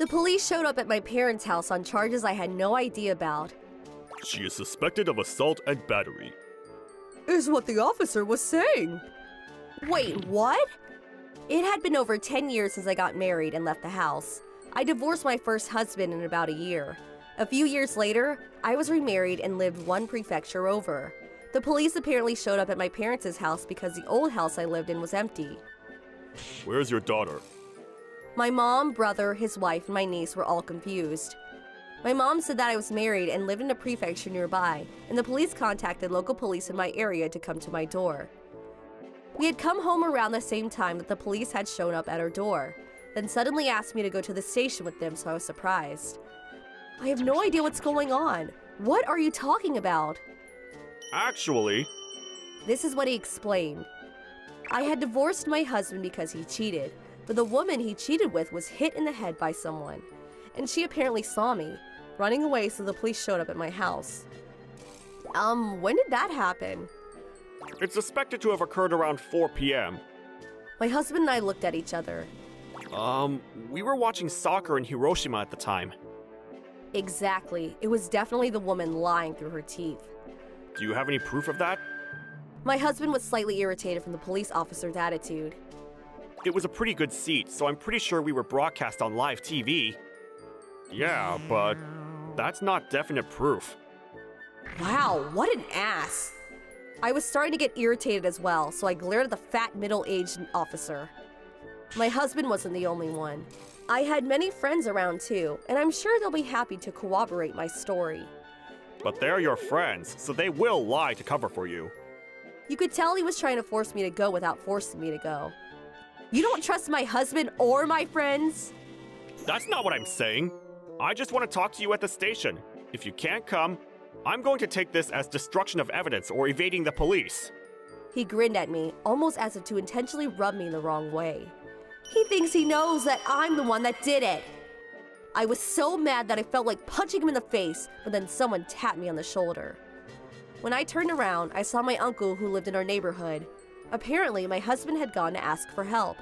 The police showed up at my parents' house on charges I had no idea about. She is suspected of assault and battery. Is what the officer was saying. Wait, what? It had been over 10 years since I got married and left the house. I divorced my first husband in about a year. A few years later, I was remarried and lived one prefecture over. The police apparently showed up at my parents' house because the old house I lived in was empty. Where's your daughter? My mom, brother, his wife, and my niece were all confused. My mom said that I was married and lived in a prefecture nearby, and the police contacted local police in my area to come to my door. We had come home around the same time that the police had shown up at our door, then suddenly asked me to go to the station with them, so I was surprised. I have no idea what's going on. What are you talking about? Actually, This is what he explained. I had divorced my husband because he cheated, but the woman he cheated with was hit in the head by someone, and she apparently saw me, running away, so the police showed up at my house. When did that happen? it's suspected to have occurred around 4 p.m. My husband and I looked at each other. We were watching soccer in Hiroshima at the time. Exactly. It was definitely the woman lying through her teeth. Do you have any proof of that? My husband was slightly irritated from the police officer's attitude. It was a pretty good seat, so I'm pretty sure we were broadcast on live TV. Yeah, but that's not definite proof. Wow, what an ass! I was starting to get irritated as well, so I glared at the fat middle-aged officer. My husband wasn't the only one. I had many friends around too, and I'm sure they'll be happy to corroborate my story. But they're your friends, so they will lie to cover for you. You could tell he was trying to force me to go without forcing me to go. You don't trust my husband or my friends? That's not what I'm saying. I just want to talk to you at the station. If you can't come, I'm going to take this as destruction of evidence or evading the police. He grinned at me, almost as if to intentionally rub me the wrong way. He thinks he knows that I'm the one that did it. I was so mad that I felt like punching him in the face, but then someone tapped me on the shoulder. When I turned around, I saw my uncle who lived in our neighborhood. Apparently, my husband had gone to ask for help.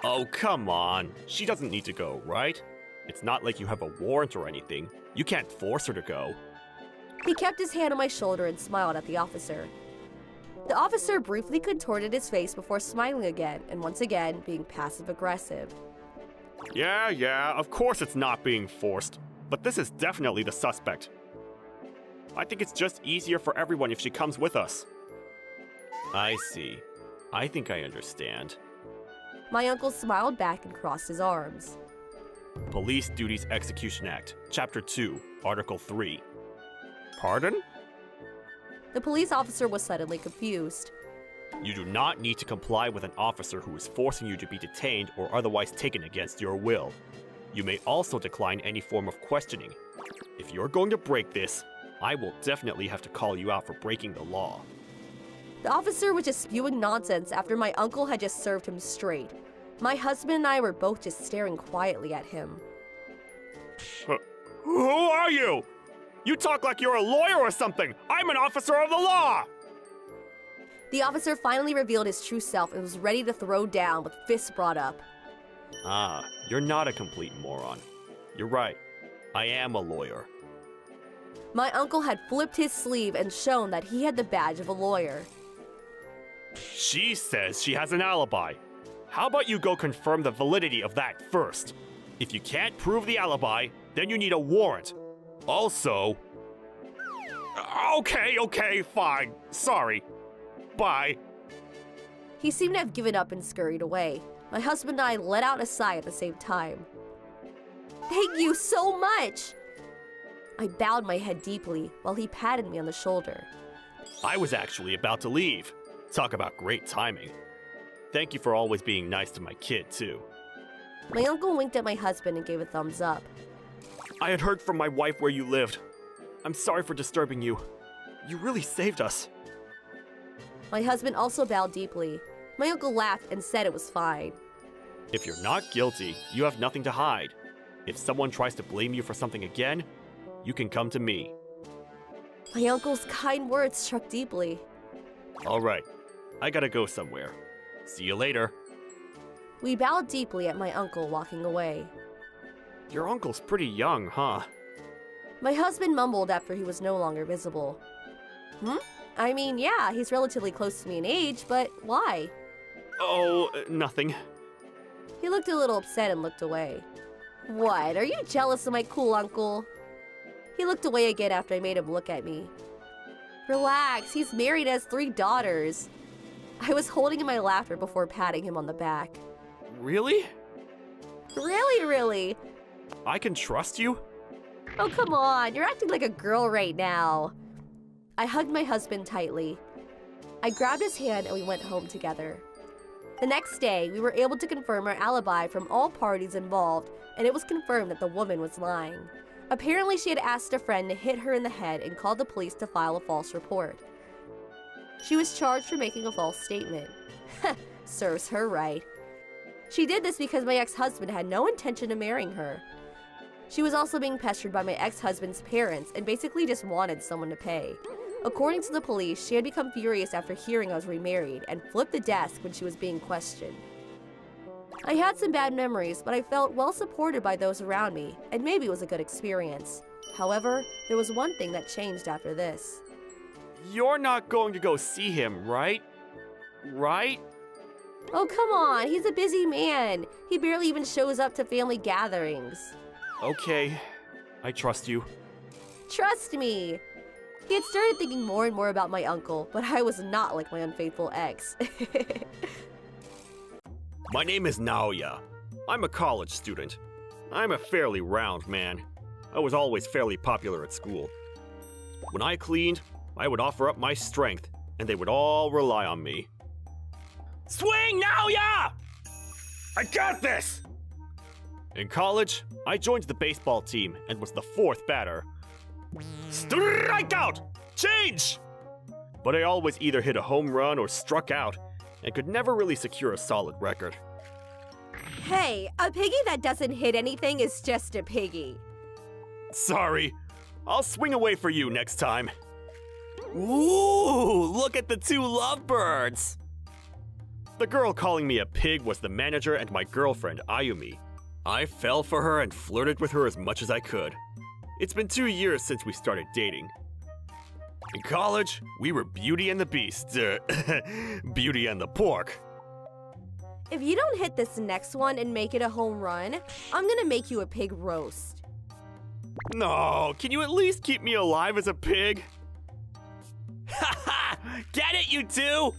Oh, come on. She doesn't need to go, right? It's not like you have a warrant or anything. You can't force her to go. He kept his hand on my shoulder and smiled at the officer. The officer briefly contorted his face before smiling again, and once again being passive-aggressive. Yeah, of course it's not being forced. But this is definitely the suspect. I think it's just easier for everyone if she comes with us. I see. I think I understand. My uncle smiled back and crossed his arms. Police Duties Execution Act, Chapter 2, Article 3. Pardon? The police officer was suddenly confused. You do not need to comply with an officer who is forcing you to be detained or otherwise taken against your will. You may also decline any form of questioning. If you're going to break this, I will definitely have to call you out for breaking the law. The officer was just spewing nonsense after my uncle had just served him straight. My husband and I were both just staring quietly at him. Who are you? You talk like you're a lawyer or something! I'm an officer of the law! The officer finally revealed his true self and was ready to throw down with fists brought up. Ah, you're not a complete moron. You're right. I am a lawyer. My uncle had flipped his sleeve and shown that he had the badge of a lawyer. She says she has an alibi. How about you go confirm the validity of that first? If you can't prove the alibi, then you need a warrant. Also... Okay, fine. Sorry. Bye. He seemed to have given up and scurried away. My husband and I let out a sigh at the same time. Thank you so much! I bowed my head deeply while he patted me on the shoulder. I was actually about to leave. Talk about great timing. Thank you for always being nice to my kid, too. My uncle winked at my husband and gave a thumbs up. I had heard from my wife where you lived. I'm sorry for disturbing you. You really saved us. My husband also bowed deeply. My uncle laughed and said it was fine. If you're not guilty, you have nothing to hide. If someone tries to blame you for something again, you can come to me. My uncle's kind words struck deeply. All right, I gotta go somewhere. See you later. We bowed deeply at my uncle walking away. Your uncle's pretty young, huh? My husband mumbled after he was no longer visible. I mean, yeah, he's relatively close to me in age, but why? Oh, nothing. He looked a little upset and looked away. What, are you jealous of my cool uncle? He looked away again after I made him look at me. Relax, he's married and has 3 daughters. I was holding in my laughter before patting him on the back. Really? Really? I can trust you? Oh, come on, you're acting like a girl right now. I hugged my husband tightly. I grabbed his hand and we went home together. The next day, we were able to confirm our alibi from all parties involved, and it was confirmed that the woman was lying. Apparently, she had asked a friend to hit her in the head and called the police to file a false report. She was charged for making a false statement. Serves her right. She did this because my ex-husband had no intention of marrying her. She was also being pestered by my ex-husband's parents and basically just wanted someone to pay. According to the police, she had become furious after hearing I was remarried and flipped the desk when she was being questioned. I had some bad memories, but I felt well supported by those around me, and maybe it was a good experience. However, there was one thing that changed after this. You're not going to go see him, right? Right? Oh, come on, he's a busy man. He barely even shows up to family gatherings. Okay, I trust you. Trust me. He had started thinking more and more about my uncle, but I was not like my unfaithful ex. My name is Naoya. I'm a college student. I'm a fairly round man. I was always fairly popular at school. When I cleaned, I would offer up my strength, and they would all rely on me. Swing, Naoya! I got this! In college, I joined the baseball team and was the 4th batter. Strike out! Change! But I always either hit a home run or struck out, and could never really secure a solid record. Hey, a piggy that doesn't hit anything is just a piggy. Sorry. I'll swing away for you next time. Ooh, look at the 2 lovebirds! The girl calling me a pig was the manager and my girlfriend, Ayumi. I fell for her and flirted with her as much as I could. It's been 2 years since we started dating. In college, we were Beauty and the Beast. Beauty and the Pork. If you don't hit this next one and make it a home run, I'm gonna make you a pig roast. No, can you at least keep me alive as a pig? Ha ha! Get it, you two?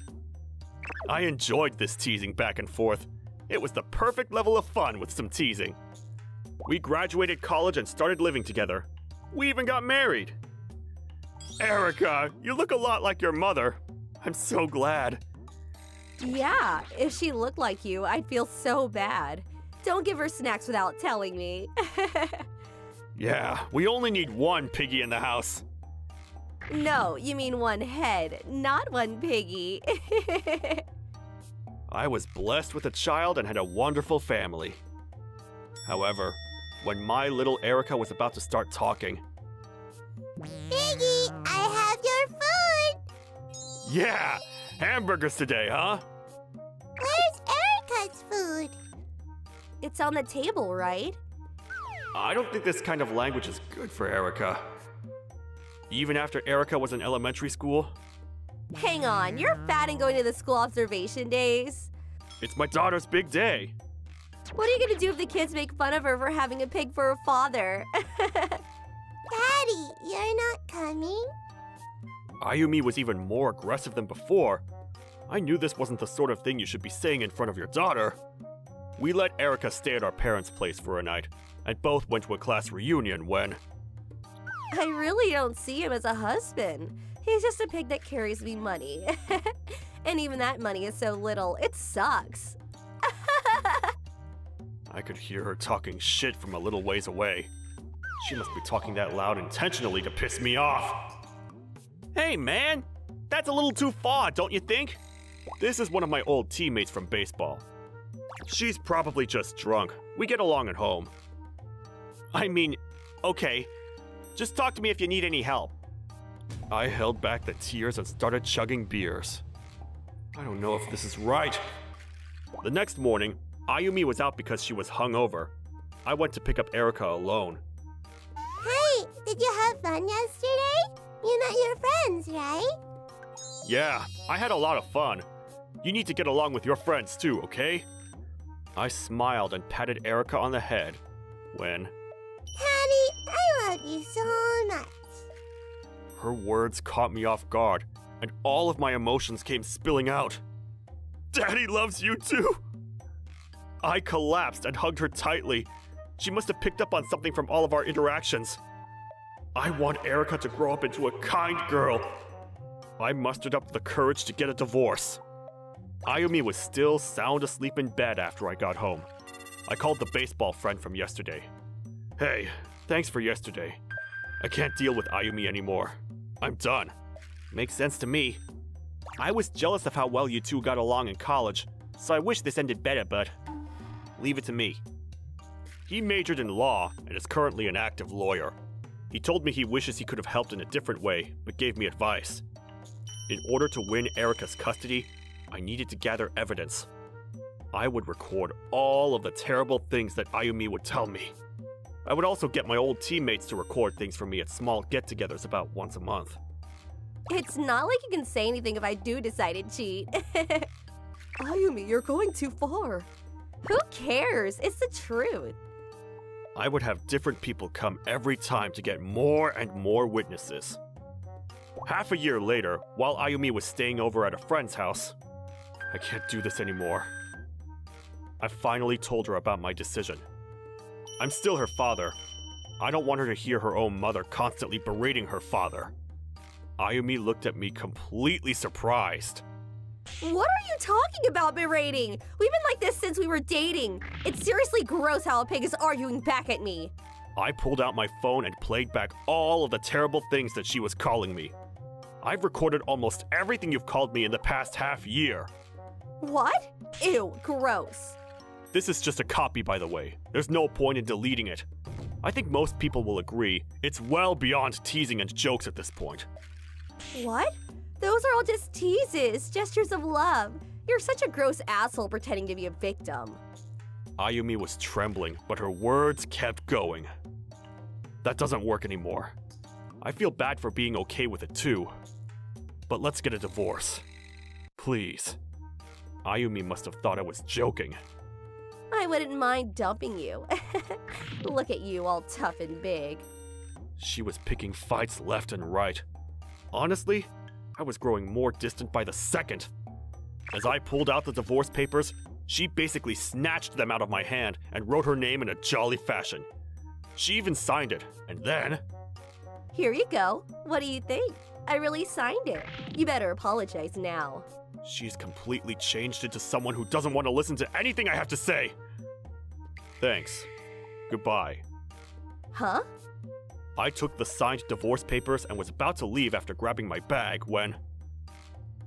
I enjoyed this teasing back and forth. It was the perfect level of fun with some teasing. We graduated college and started living together. We even got married. Erica, you look a lot like your mother. I'm so glad. Yeah, if she looked like you, I'd feel so bad. Don't give her snacks without telling me. Yeah, we only need 1 piggy in the house. No, you mean 1 head, not 1 piggy. I was blessed with a child and had a wonderful family. However, when my little Erica was about to start talking... Piggy, I have your food! Yeah! Hamburgers today, huh? Where's Erica's food? It's on the table, right? I don't think this kind of language is good for Erica. Even after Erica was in elementary school? Hang on, you're fat and going to the school observation days? It's my daughter's big day. What are you gonna do if the kids make fun of her for having a pig for a father? Daddy, you're not coming? Ayumi was even more aggressive than before. I knew this wasn't the sort of thing you should be saying in front of your daughter. We let Erica stay at our parents' place for a night, and both went to a class reunion when... I really don't see him as a husband. He's just a pig that carries me money. And even that money is so little, it sucks. I could hear her talking shit from a little ways away. She must be talking that loud intentionally to piss me off. Hey man, that's a little too far, don't you think? This is one of my old teammates from baseball. She's probably just drunk. We get along at home. I mean, okay, just talk to me if you need any help. I held back the tears and started chugging beers. I don't know if this is right. The next morning, Ayumi was out because she was hungover. I went to pick up Erica alone. Hey, did you have fun yesterday? You met your friends, right? Yeah, I had a lot of fun. You need to get along with your friends too, okay? I smiled and patted Erica on the head when Daddy, I love you so much. her words caught me off guard and all of my emotions came spilling out. Daddy loves you too! I collapsed and hugged her tightly. She must have picked up on something from all of our interactions. I want Erica to grow up into a kind girl. I mustered up the courage to get a divorce. Ayumi was still sound asleep in bed after I got home. I called the baseball friend from yesterday. Hey, thanks for yesterday. I can't deal with Ayumi anymore. I'm done. Makes sense to me. I was jealous of how well you two got along in college, so I wish this ended better, but leave it to me. He majored in law and is currently an active lawyer. He told me he wishes he could have helped in a different way, but gave me advice. In order to win Erica's custody, I needed to gather evidence. I would record all of the terrible things that Ayumi would tell me. I would also get my old teammates to record things for me at small get-togethers about once a month. It's not like you can say anything if I do decide to cheat. Ayumi, you're going too far. Who cares? It's the truth. I would have different people come every time to get more and more witnesses. Half a year later, while Ayumi was staying over at a friend's house, I can't do this anymore. I finally told her about my decision. I'm still her father. I don't want her to hear her own mother constantly berating her father. Ayumi looked at me completely surprised. What are you talking about, berating? We've been like this since we were dating. It's seriously gross how a pig is arguing back at me. I pulled out my phone and played back all of the terrible things that she was calling me. I've recorded almost everything you've called me in the past half year. What? Ew, gross. This is just a copy, by the way. There's no point in deleting it. I think most people will agree it's well beyond teasing and jokes at this point. What? Those are all just teases, gestures of love. You're such a gross asshole pretending to be a victim. Ayumi was trembling, but her words kept going. That doesn't work anymore. I feel bad for being okay with it too. But let's get a divorce. Please. Ayumi must have thought I was joking. I wouldn't mind dumping you. Look at you, all tough and big. She was picking fights left and right. Honestly, I was growing more distant by the second. As I pulled out the divorce papers, she basically snatched them out of my hand and wrote her name in a jolly fashion. She even signed it, and then... Here you go. What do you think? I really signed it. You better apologize now. She's completely changed into someone who doesn't want to listen to anything I have to say. Thanks. Goodbye. Huh? I took the signed divorce papers and was about to leave after grabbing my bag when...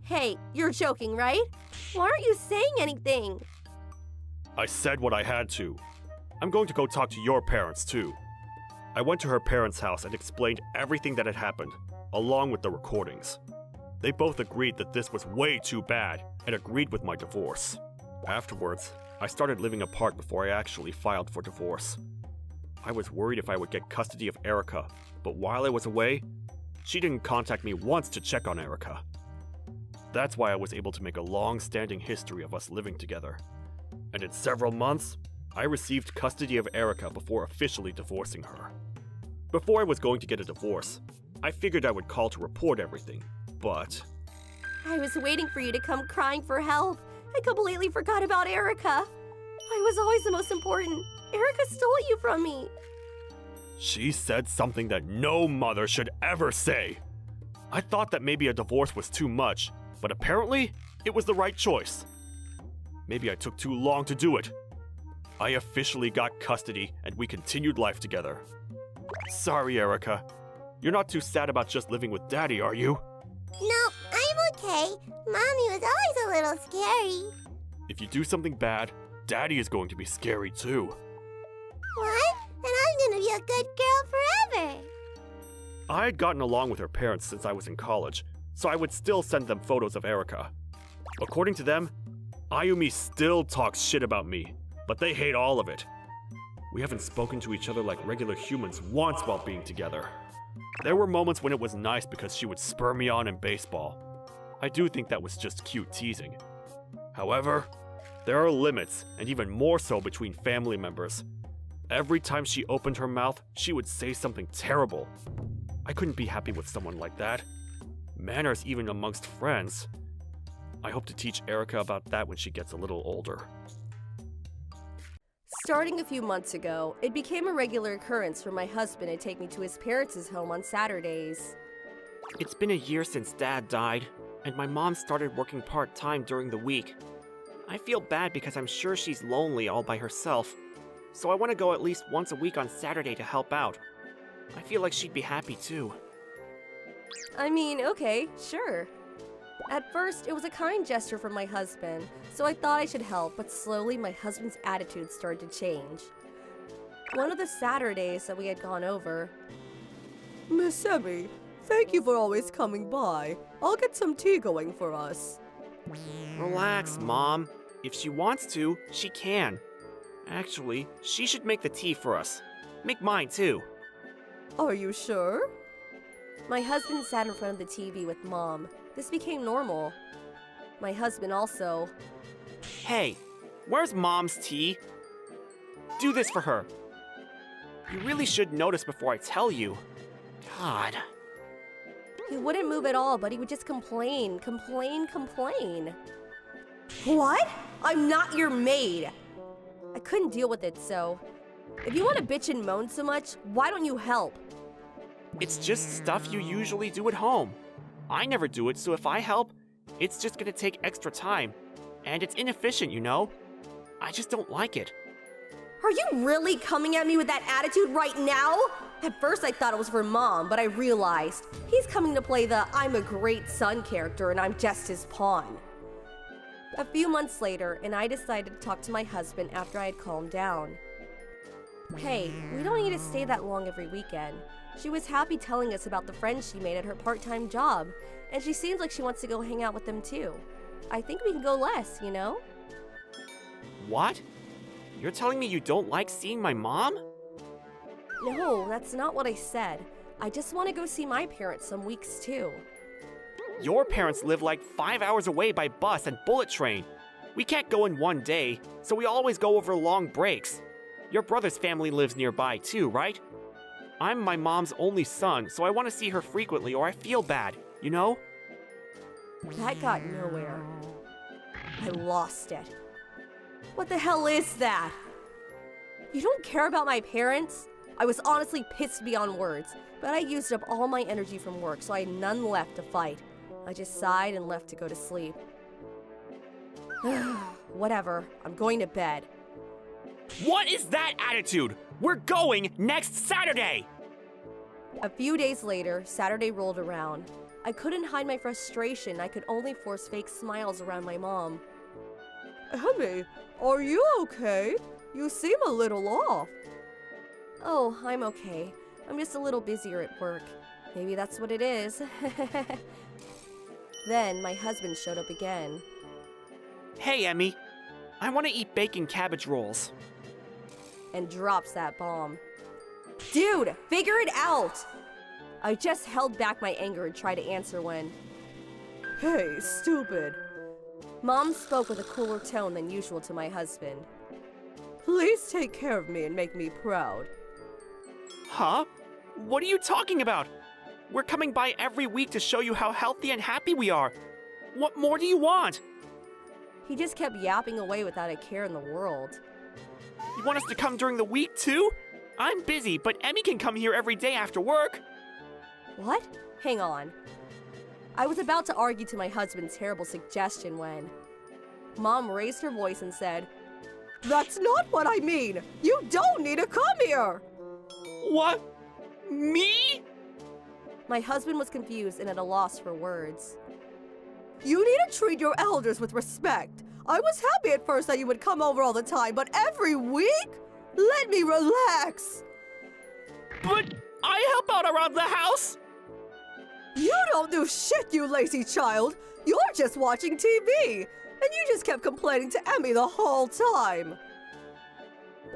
Hey, you're joking, right? Why aren't you saying anything? I said what I had to. I'm going to go talk to your parents too. I went to her parents' house and explained everything that had happened, along with the recordings. They both agreed that this was way too bad and agreed with my divorce. Afterwards, I started living apart before I actually filed for divorce. I was worried if I would get custody of Erica, but while I was away, she didn't contact me once to check on Erica. That's why I was able to make a long-standing history of us living together. And in several months, I received custody of Erica before officially divorcing her. Before I was going to get a divorce, I figured I would call to report everything, but... I was waiting for you to come crying for help. I completely forgot about Erica. I was always the most important. Erica stole you from me. She said something that no mother should ever say. I thought that maybe a divorce was too much, but apparently, it was the right choice. Maybe I took too long to do it. I officially got custody and we continued life together. Sorry, Erica. You're not too sad about just living with Daddy, are you? No, I'm okay. Mommy was always a little scary. If you do something bad, Daddy is going to be scary too. What? And I'm gonna be a good girl forever. I had gotten along with her parents since I was in college, so I would still send them photos of Erica. According to them, Ayumi still talks shit about me, but they hate all of it. We haven't spoken to each other like regular humans once while being together. There were moments when it was nice because she would spur me on in baseball. I do think that was just cute teasing. However, there are limits, and even more so between family members. Every time she opened her mouth, she would say something terrible. I couldn't be happy with someone like that. Manners even amongst friends. I hope to teach Erica about that when she gets a little older. Starting a few months ago, it became a regular occurrence for my husband to take me to his parents' home on Saturdays. It's been a year since Dad died, and my mom started working part-time during the week. I feel bad because I'm sure she's lonely all by herself, so I want to go at least once a week on Saturday to help out. I feel like she'd be happy too. I mean, okay, sure. At first, it was a kind gesture from my husband, so I thought I should help, but slowly my husband's attitude started to change. One of the Saturdays that we had gone over, Miss Emmy, thank you for always coming by. I'll get some tea going for us. Relax, Mom. If she wants to, she can. Actually, she should make the tea for us. Make mine too. Are you sure? my husband sat in front of the TV with Mom. This became normal. My husband also. Hey, where's Mom's tea? Do this for her. You really should notice before I tell you. God. He wouldn't move at all, but he would just complain. What? I'm not your maid! I couldn't deal with it, so... If you want to bitch and moan so much, why don't you help? It's just stuff you usually do at home. I never do it, so if I help, it's just gonna take extra time. And it's inefficient, you know? I just don't like it. Are you really coming at me with that attitude right now? At first I thought it was for Mom, but I realized he's coming to play the I'm a great son character and I'm just his pawn. A few months later, and I decided to talk to my husband after I had calmed down. Hey, we don't need to stay that long every weekend. She was happy telling us about the friends she made at her part-time job, and she seems like she wants to go hang out with them too. I think we can go less, you know? What? You're telling me you don't like seeing my mom? No, that's not what I said. I just want to go see my parents some weeks too. Your parents live like 5 hours away by bus and bullet train. We can't go in one day, so we always go over long breaks. Your brother's family lives nearby too, right? I'm my mom's only son, so I want to see her frequently or I feel bad, you know? That got nowhere. I lost it. What the hell is that? You don't care about my parents? I was honestly pissed beyond words, but I used up all my energy from work, so I had none left to fight. I just sighed and left to go to sleep. Whatever, I'm going to bed. What is that attitude? We're going next Saturday! A few days later, Saturday rolled around. I couldn't hide my frustration. I could only force fake smiles around my mom. Emmy, are you okay? You seem a little off. Oh, I'm okay. I'm just a little busier at work. Maybe that's what it is. Then my husband showed up again. Hey, Emmy. I want to eat bacon cabbage rolls. And drops that bomb. Dude, figure it out! I just held back my anger and tried to answer when... Hey, stupid. Mom spoke with a cooler tone than usual to my husband. Please take care of me and make me proud. Huh? What are you talking about? We're coming by every week to show you how healthy and happy we are. What more do you want? He just kept yapping away without a care in the world. You want us to come during the week too? I'm busy, but Emmy can come here every day after work. What? Hang on. I was about to argue to my husband's terrible suggestion when... Mom raised her voice and said, That's not what I mean! You don't need to come here! What? Me? My husband was confused and at a loss for words. You need to treat your elders with respect. I was happy at first that you would come over all the time, but every week? Let me relax. But I help out around the house. You don't do shit, you lazy child. You're just watching TV. And you just kept complaining to Emmy the whole time.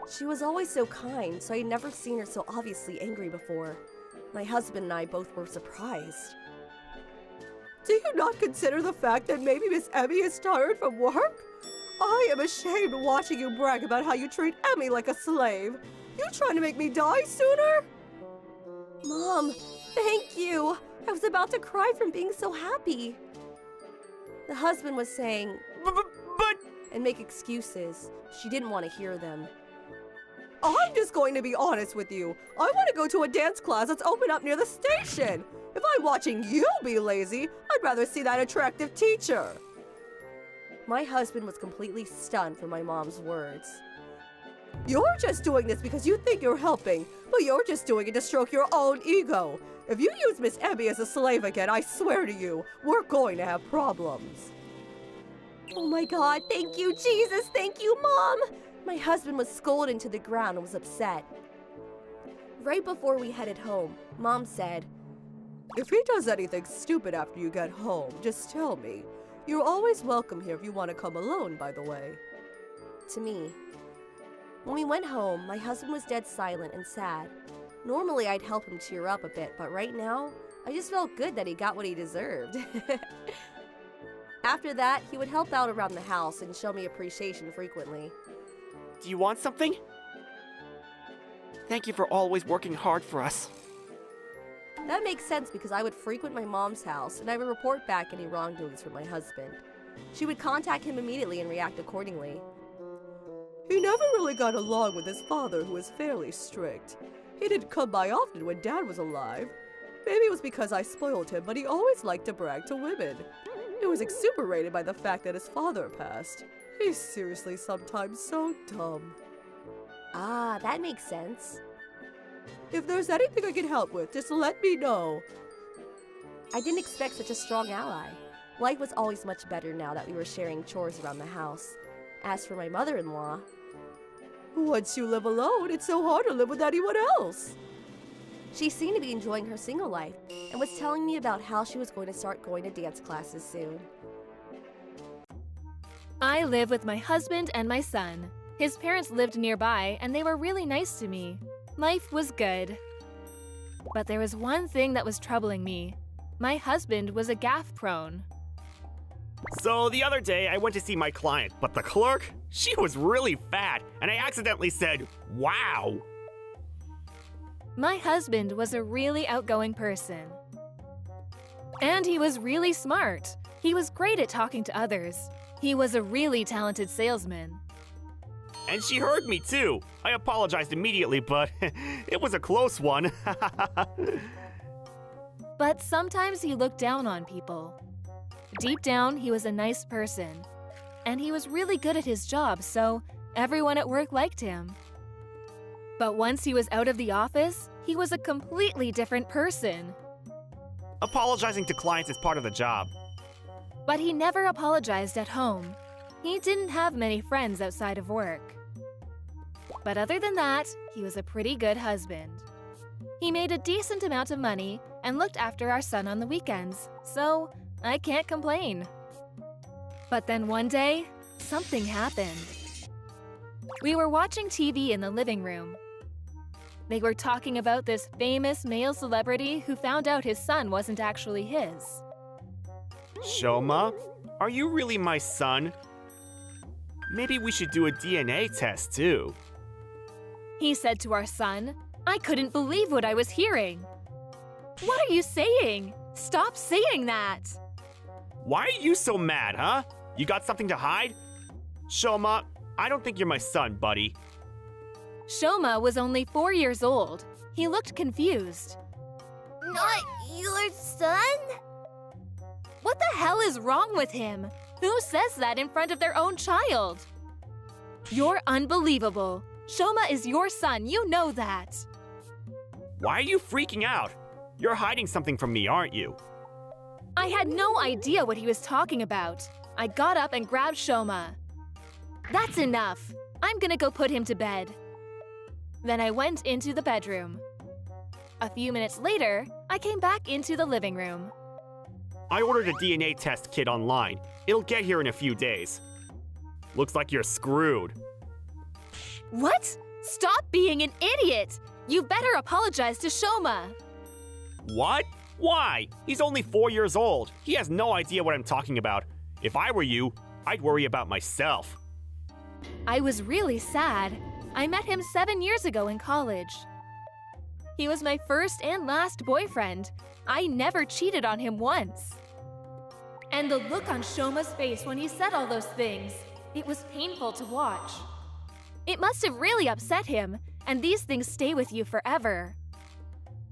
She was always so kind, so I'd never seen her so obviously angry before. My husband and I both were surprised. Do you not consider the fact that maybe Miss Emmy is tired from work? I am ashamed watching you brag about how you treat Emmy like a slave. You trying to make me die sooner? Mom, thank you. I was about to cry from being so happy. The husband was saying, But and make excuses. She didn't want to hear them. I'm just going to be honest with you. I want to go to a dance class that's open up near the station. If I'm watching you be lazy, I'd rather see that attractive teacher. My husband was completely stunned from my mom's words. You're just doing this because you think you're helping, but you're just doing it to stroke your own ego. If you use Miss Emmy as a slave again, I swear to you, we're going to have problems. Oh my God, thank you, Jesus, thank you, Mom! My husband was scolded to the ground and was upset. Right before we headed home, Mom said, If he does anything stupid after you get home, just tell me. You're always welcome here if you want to come alone, by the way. to me. When we went home, my husband was dead silent and sad. Normally, I'd help him cheer up a bit, but right now, I just felt good that he got what he deserved. After that, he would help out around the house and show me appreciation frequently. do you want something? Thank you for always working hard for us. That makes sense because I would frequent my mom's house and I would report back any wrongdoings from my husband. She would contact him immediately and react accordingly. He never really got along with his father, who was fairly strict. He didn't come by often when Dad was alive. Maybe it was because I spoiled him, but he always liked to brag to women. He was exuberated by the fact that his father passed. He's seriously sometimes so dumb. Ah, that makes sense. If there's anything I can help with, just let me know. I didn't expect such a strong ally. Life was always much better now that we were sharing chores around the house. As for my mother-in-law, Once you live alone, it's so hard to live with anyone else. she seemed to be enjoying her single life and was telling me about how she was going to start going to dance classes soon. I live with my husband and my son. His parents lived nearby and they were really nice to me. Life was good. But there was one thing that was troubling me. My husband was a gaffe prone. So the other day, I went to see my client, but the clerk, she was really fat, and I accidentally said, wow. My husband was a really outgoing person. And he was really smart. He was great at talking to others. He was a really talented salesman. And she heard me too. I apologized immediately, but it was a close one. But sometimes he looked down on people. Deep down, he was a nice person. And he was really good at his job, so everyone at work liked him. But once he was out of the office, he was a completely different person. Apologizing to clients is part of the job. But he never apologized at home. He didn't have many friends outside of work. But other than that, he was a pretty good husband. He made a decent amount of money and looked after our son on the weekends, so I can't complain. But then one day, something happened. We were watching TV in the living room. They were talking about this famous male celebrity who found out his son wasn't actually his. Shoma, are you really my son? Maybe we should do a DNA test too. He said to our son, I couldn't believe what I was hearing. What are you saying? Stop saying that! Why are you so mad, huh? You got something to hide? Shoma, I don't think you're my son, buddy. Shoma was only 4 years old. He looked confused. Not your son? What the hell is wrong with him? Who says that in front of their own child? You're unbelievable. Shoma is your son, you know that. Why are you freaking out? You're hiding something from me, aren't you? I had no idea what he was talking about. I got up and grabbed Shoma. That's enough. I'm gonna go put him to bed. Then I went into the bedroom. A few minutes later, I came back into the living room. I ordered a DNA test kit online. It'll get here in a few days. Looks like you're screwed. What? Stop being an idiot! You better apologize to Shoma. What? Why? He's only 4 years old. He has no idea what I'm talking about. If I were you, I'd worry about myself. I was really sad. I met him 7 years ago in college. He was my first and last boyfriend. I never cheated on him once. And the look on Shoma's face when he said all those things, it was painful to watch. It must have really upset him, and these things stay with you forever.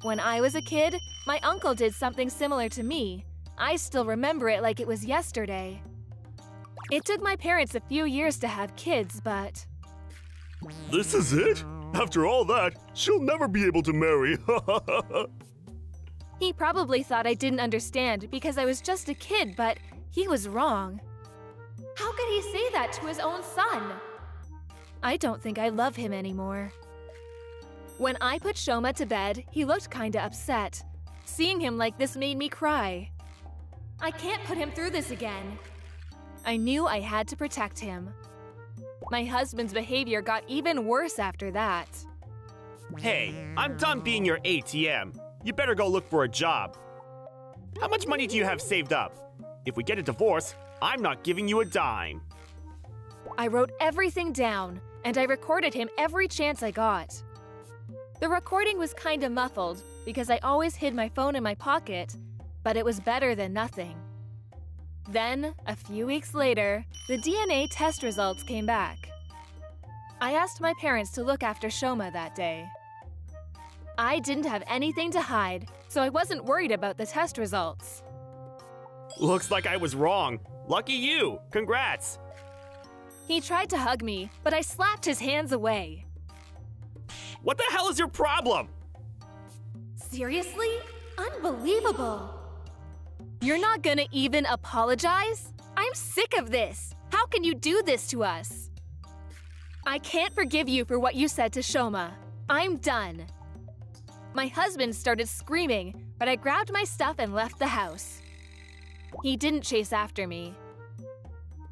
When I was a kid, my uncle did something similar to me. I still remember it like it was yesterday. It took my parents a few years to have kids, but... This is it? After all that, she'll never be able to marry. He probably thought I didn't understand because I was just a kid, but he was wrong. How could he say that to his own son? I don't think I love him anymore. When I put Shoma to bed, he looked kinda upset. Seeing him like this made me cry. I can't put him through this again. I knew I had to protect him. My husband's behavior got even worse after that. Hey, I'm done being your ATM. You better go look for a job. How much money do you have saved up? If we get a divorce, I'm not giving you a dime. I wrote everything down, and I recorded him every chance I got. The recording was kinda muffled because I always hid my phone in my pocket, but it was better than nothing. Then, a few weeks later, the DNA test results came back. I asked my parents to look after Shoma that day. I didn't have anything to hide, so I wasn't worried about the test results. Looks like I was wrong. Lucky you. Congrats. He tried to hug me, but I slapped his hands away. What the hell is your problem? Seriously? Unbelievable! You're not gonna even apologize? I'm sick of this! How can you do this to us? I can't forgive you for what you said to Shoma. I'm done. My husband started screaming, but I grabbed my stuff and left the house. He didn't chase after me.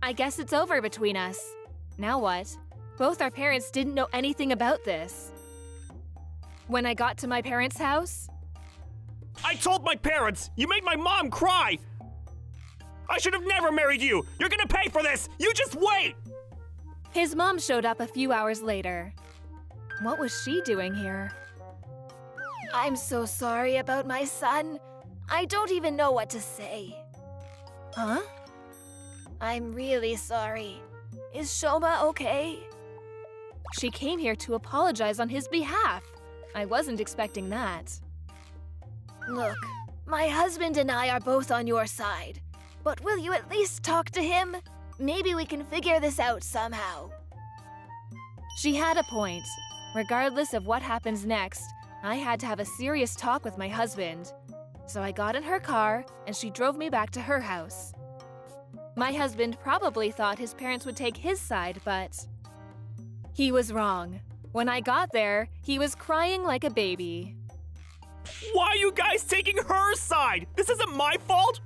I guess it's over between us. Now what? Both our parents didn't know anything about this. When I got to my parents' house, I told my parents! You made my mom cry! I should have never married you! You're gonna pay for this! You just wait! his mom showed up a few hours later. What was she doing here? I'm so sorry about my son. I don't even know what to say. Huh? I'm really sorry. Is Shoma okay? She came here to apologize on his behalf. I wasn't expecting that. Look, my husband and I are both on your side. But will you at least talk to him? Maybe we can figure this out somehow. She had a point. Regardless of what happens next, I had to have a serious talk with my husband. So I got in her car and she drove me back to her house. My husband probably thought his parents would take his side, but he was wrong. When I got there, he was crying like a baby. Why are you guys taking her side? This isn't my fault!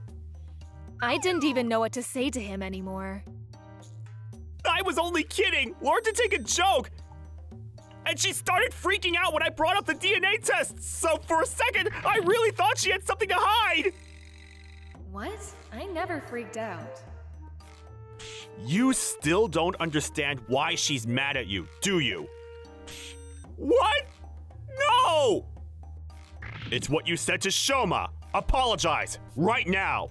I didn't even know what to say to him anymore. I was only kidding! Learn to take a joke! And she started freaking out when I brought up the DNA tests, so for a second, I really thought she had something to hide! What? I never freaked out. You still don't understand why she's mad at you, do you? What? No! It's what you said to Shoma. Apologize, right now.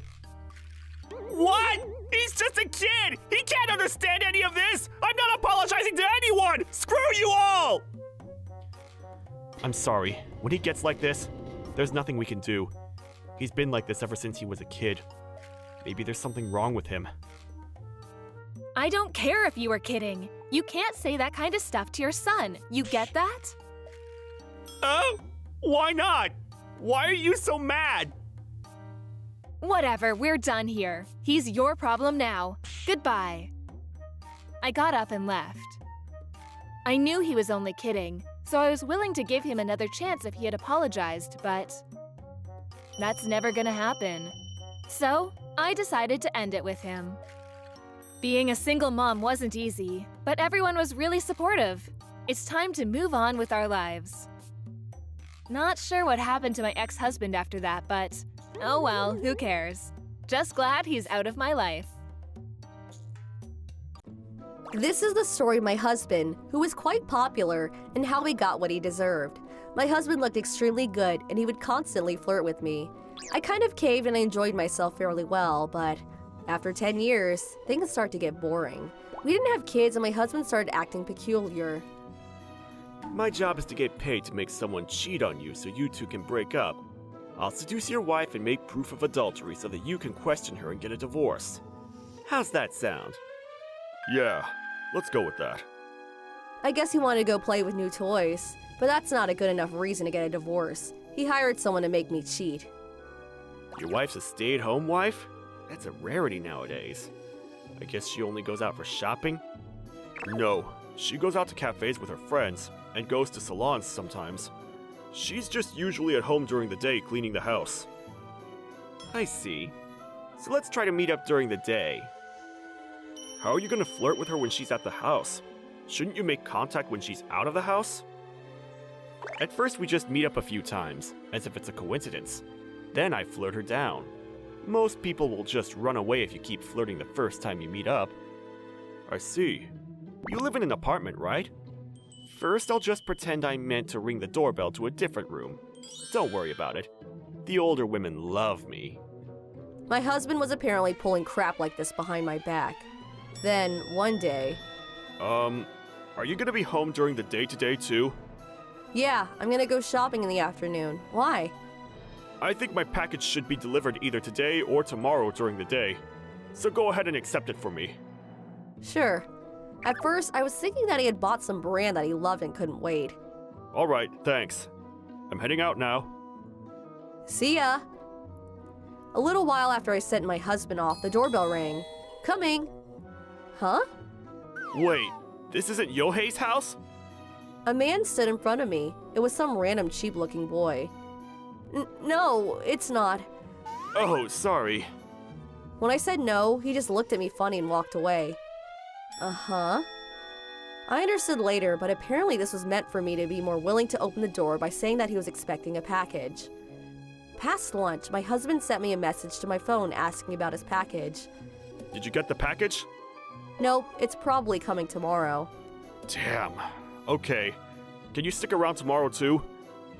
What? He's just a kid! He can't understand any of this! I'm not apologizing to anyone! Screw you all! I'm sorry. When he gets like this, there's nothing we can do. He's been like this ever since he was a kid. Maybe there's something wrong with him. I don't care if you were kidding. You can't say that kind of stuff to your son. You get that? Oh? Why not? Why are you so mad? Whatever, we're done here. He's your problem now. Goodbye. I got up and left. I knew he was only kidding, so I was willing to give him another chance if he had apologized, but that's never gonna happen. So, I decided to end it with him. Being a single mom wasn't easy, but everyone was really supportive. It's time to move on with our lives. Not sure what happened to my ex-husband after that, but oh well, who cares? Just glad he's out of my life. This is the story of my husband, who was quite popular, and how he got what he deserved. My husband looked extremely good, and he would constantly flirt with me. I kind of caved and I enjoyed myself fairly well, but after 10 years, things start to get boring. We didn't have kids, and my husband started acting peculiar. My job is to get paid to make someone cheat on you so you two can break up. I'll seduce your wife and make proof of adultery so that you can question her and get a divorce. How's that sound? Yeah, let's go with that. I guess he wanted to go play with new toys, but that's not a good enough reason to get a divorce. He hired someone to make me cheat. Your wife's a stay-at-home wife? That's a rarity nowadays. I guess she only goes out for shopping? No, she goes out to cafes with her friends and goes to salons sometimes. She's just usually at home during the day cleaning the house. I see. So let's try to meet up during the day. How are you gonna flirt with her when she's at the house? Shouldn't you make contact when she's out of the house? At first we just meet up a few times, as if it's a coincidence. Then I flirt her down. Most people will just run away if you keep flirting the first time you meet up. I see. You live in an apartment, right? First, I'll just pretend I meant to ring the doorbell to a different room. Don't worry about it. The older women love me. My husband was apparently pulling crap like this behind my back. Then, one day... Are you gonna be home during the day today too? Yeah, I'm gonna go shopping in the afternoon. Why? I think my package should be delivered either today or tomorrow during the day. So go ahead and accept it for me. Sure. At first, I was thinking that he had bought some brand that he loved and couldn't wait. Alright, thanks. I'm heading out now. See ya! A little while after I sent my husband off, the doorbell rang. Coming! Huh? Wait, this isn't Yohei's house? A man stood in front of me. It was some random cheap-looking boy. No, it's not. Oh, sorry. When I said no, he just looked at me funny and walked away. Uh-huh. I understood later, but apparently this was meant for me to be more willing to open the door by saying that he was expecting a package. Past lunch, my husband sent me a message to my phone asking about his package. Did you get the package? Nope, it's probably coming tomorrow. Damn. Okay. Can you stick around tomorrow too?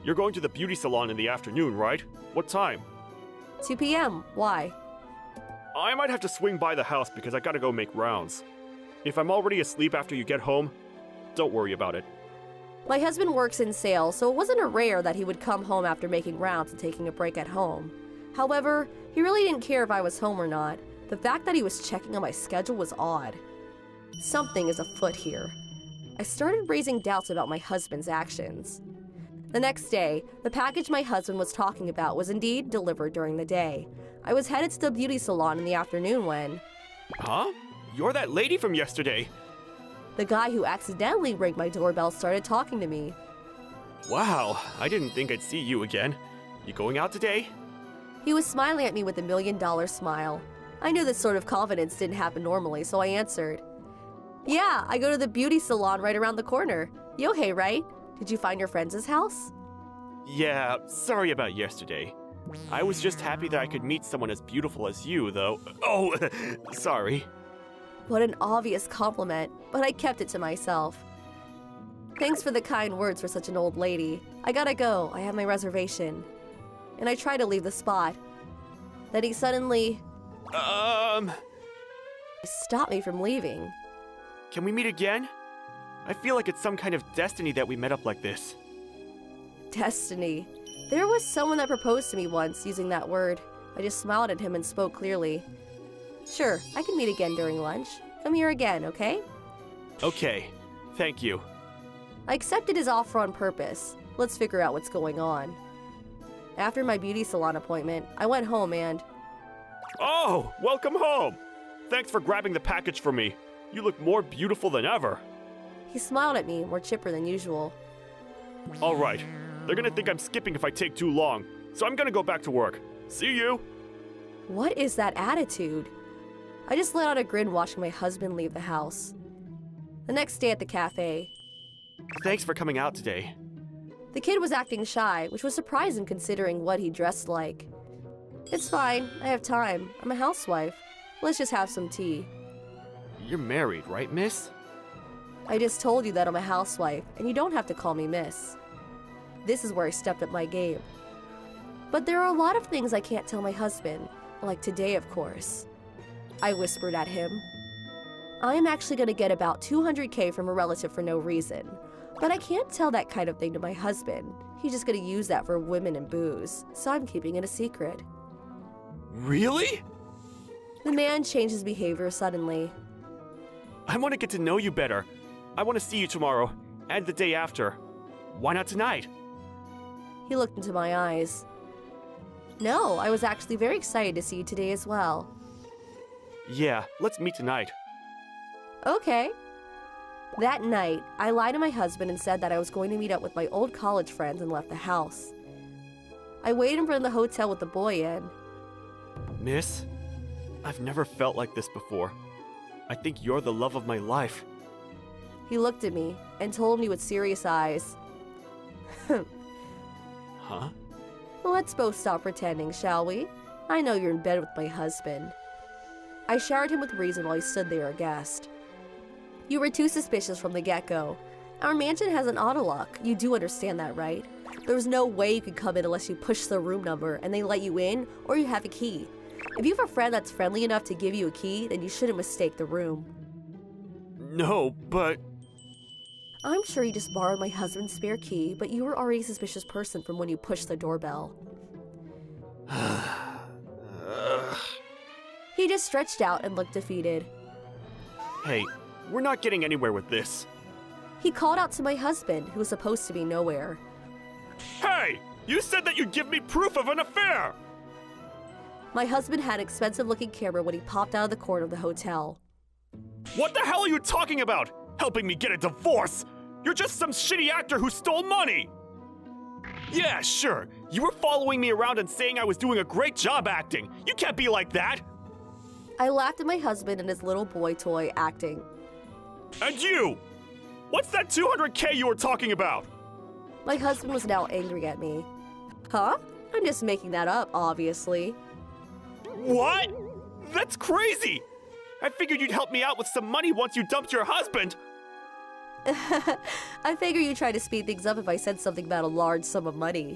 You're going to the beauty salon in the afternoon, right? What time? 2 p.m. Why? I might have to swing by the house because I gotta go make rounds. If I'm already asleep after you get home, don't worry about it. My husband works in sales, so it wasn't a rare that he would come home after making rounds and taking a break at home. However, he really didn't care if I was home or not. The fact that he was checking on my schedule was odd. Something is afoot here. I started raising doubts about my husband's actions. The next day, the package my husband was talking about was indeed delivered during the day. I was headed to the beauty salon in the afternoon when... Huh? You're that lady from yesterday. The guy who accidentally rang my doorbell started talking to me. Wow, I didn't think I'd see you again. You going out today? He was smiling at me with a $1 million smile. I knew this sort of confidence didn't happen normally, so I answered. Yeah, I go to the beauty salon right around the corner. Yohei, right? Did you find your friend's house? Yeah, sorry about yesterday. I was just happy that I could meet someone as beautiful as you, though. Oh, sorry. What an obvious compliment, but I kept it to myself. Thanks for the kind words for such an old lady. I gotta go, I have my reservation. And I tried to leave the spot. Then he suddenly stopped me from leaving. Can we meet again? I feel like it's some kind of destiny that we met up like this. Destiny. There was someone that proposed to me once using that word. I just smiled at him and spoke clearly. Sure, I can meet again during lunch. Come here again, okay? Okay, thank you. I accepted his offer on purpose. Let's figure out what's going on. After my beauty salon appointment, I went home and... Oh, welcome home! Thanks for grabbing the package for me. You look more beautiful than ever. He smiled at me, more chipper than usual. Alright, they're gonna think I'm skipping if I take too long, so I'm gonna go back to work. See you! What is that attitude? I just let out a grin watching my husband leave the house. The next day at the cafe. Thanks for coming out today. The kid was acting shy, which was surprising considering what he dressed like. It's fine, I have time. I'm a housewife. Let's just have some tea. You're married, right, miss? I just told you that I'm a housewife, and you don't have to call me miss. This is where I stepped up my game. But there are a lot of things I can't tell my husband, like today, of course. I whispered at him. I am actually going to get about 200K from a relative for no reason, but I can't tell that kind of thing to my husband. He's just going to use that for women and booze, so I'm keeping it a secret. Really? The man changed his behavior suddenly. I want to get to know you better. I want to see you tomorrow, and the day after. Why not tonight? He looked into my eyes. No, I was actually very excited to see you today as well. Yeah, let's meet tonight. Okay. That night, I lied to my husband and said that I was going to meet up with my old college friends and left the house. I waited in front of the hotel with the boy in. Miss, I've never felt like this before. I think you're the love of my life. He looked at me and told me with serious eyes. Huh? Let's both stop pretending, shall we? I know you're in bed with my husband. I showered him with reason while he stood there aghast. You were too suspicious from the get-go. Our mansion has an auto lock. You do understand that, right? There's no way you could come in unless you push the room number and they let you in, or you have a key. If you have a friend that's friendly enough to give you a key, then you shouldn't mistake the room. No, but... I'm sure you just borrowed my husband's spare key, but you were already a suspicious person from when you pushed the doorbell. He just stretched out and looked defeated. Hey, we're not getting anywhere with this. He called out to my husband, who was supposed to be nowhere. Hey! You said that you'd give me proof of an affair! My husband had an expensive-looking camera when he popped out of the corner of the hotel. What the hell are you talking about? Helping me get a divorce? You're just some shitty actor who stole money! Yeah, sure. You were following me around and saying I was doing a great job acting. You can't be like that! I laughed at my husband and his little boy toy acting. And you! What's that 200K you were talking about? My husband was now angry at me. Huh? I'm just making that up, obviously. What? That's crazy! I figured you'd help me out with some money once you dumped your husband! I figure you try to speed things up if I said something about a large sum of money.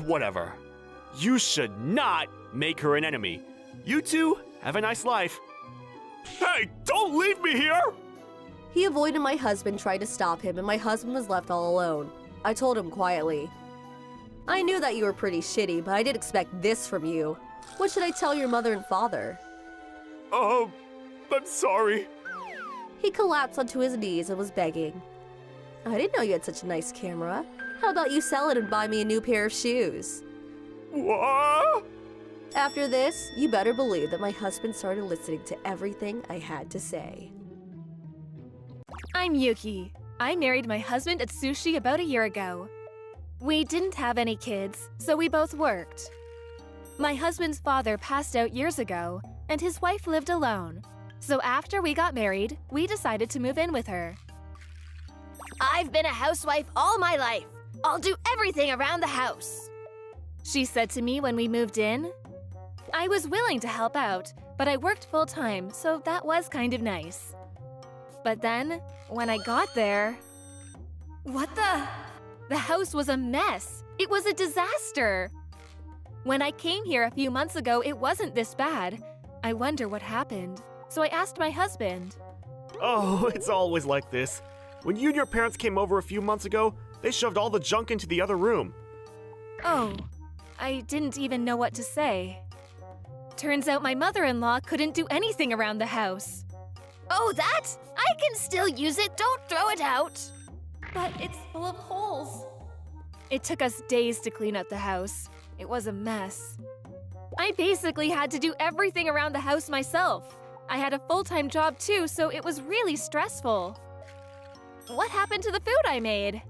Whatever. You should not make her an enemy. You two, have a nice life. Hey, don't leave me here! He avoided my husband, tried to stop him, and my husband was left all alone. I told him quietly. I knew that you were pretty shitty, but I didn't expect this from you. What should I tell your mother and father? I'm sorry. He collapsed onto his knees and was begging. I didn't know you had such a nice camera. How about you sell it and buy me a new pair of shoes? What? After this, you better believe that my husband started listening to everything I had to say. I'm Yuki. I married my husband at sushi about a year ago. We didn't have any kids, so we both worked. My husband's father passed out years ago, and his wife lived alone. So after we got married, we decided to move in with her. I've been a housewife all my life. I'll do everything around the house. She said to me when we moved in. I was willing to help out, but I worked full-time, so that was kind of nice. But then, when I got there... What the? The house was a mess. It was a disaster. When I came here a few months ago, it wasn't this bad. I wonder what happened. So I asked my husband. Oh, it's always like this. When you and your parents came over a few months ago, they shoved all the junk into the other room. Oh, I didn't even know what to say. Turns out my mother-in-law couldn't do anything around the house. Oh, that? I can still use it. Don't throw it out. But it's full of holes. It took us days to clean up the house. It was a mess. I basically had to do everything around the house myself. I had a full-time job too, so it was really stressful. What happened to the food I made?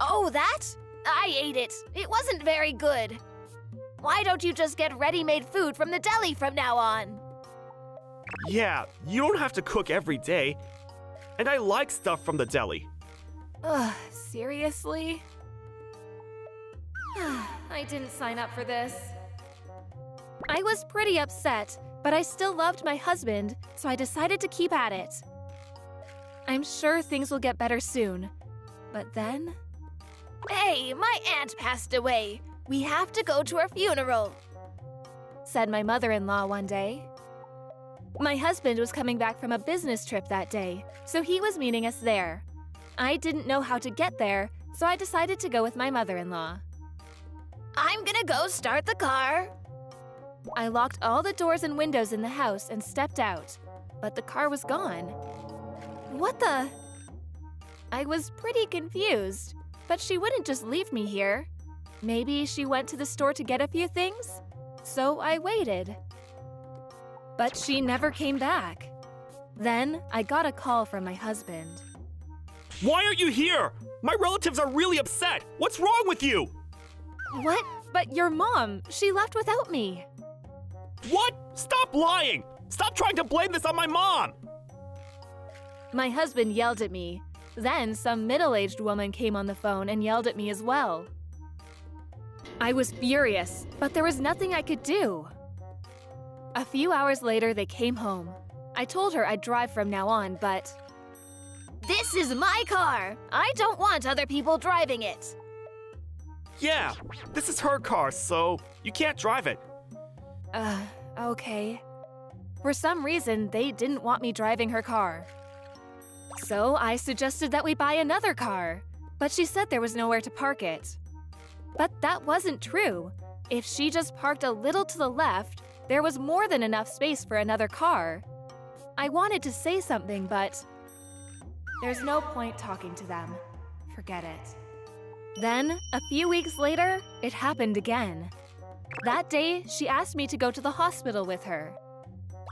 Oh, that? I ate it. It wasn't very good. Why don't you just get ready-made food from the deli from now on? Yeah, you don't have to cook every day. And I like stuff from the deli. Ugh, seriously? I didn't sign up for this. I was pretty upset, but I still loved my husband, so I decided to keep at it. I'm sure things will get better soon. But then... Hey, my aunt passed away. We have to go to her funeral, said my mother-in-law one day. My husband was coming back from a business trip that day, so he was meeting us there. I didn't know how to get there, so I decided to go with my mother-in-law. I'm gonna go start the car. I locked all the doors and windows in the house and stepped out, but the car was gone. What the? I was pretty confused, but she wouldn't just leave me here. Maybe she went to the store to get a few things? So I waited. But she never came back. Then I got a call from my husband. Why aren't you here? My relatives are really upset. What's wrong with you? What? But your mom, she left without me. What? Stop lying! Stop trying to blame this on my mom! My husband yelled at me. Then some middle-aged woman came on the phone and yelled at me as well. I was furious, but there was nothing I could do. A few hours later, they came home. I told her I'd drive from now on, but... This is my car. I don't want other people driving it. Yeah, this is her car, so you can't drive it. Okay. For some reason, they didn't want me driving her car. So I suggested that we buy another car, but she said there was nowhere to park it. But that wasn't true. If she just parked a little to the left, there was more than enough space for another car. I wanted to say something, but there's no point talking to them. Forget it. Then, a few weeks later, it happened again. That day, she asked me to go to the hospital with her.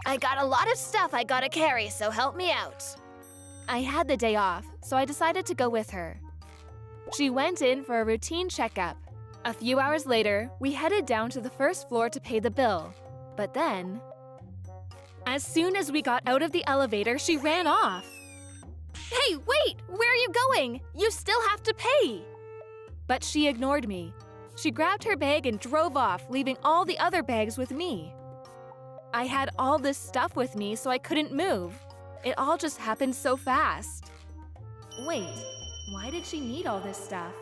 I got a lot of stuff I gotta carry, so help me out. I had the day off, so I decided to go with her. She went in for a routine checkup. A few hours later, we headed down to the first floor to pay the bill. But then... as soon as we got out of the elevator, she ran off. Hey, wait! Where are you going? You still have to pay! But she ignored me. She grabbed her bag and drove off, leaving all the other bags with me. I had all this stuff with me, so I couldn't move. It all just happened so fast. Wait, why did she need all this stuff?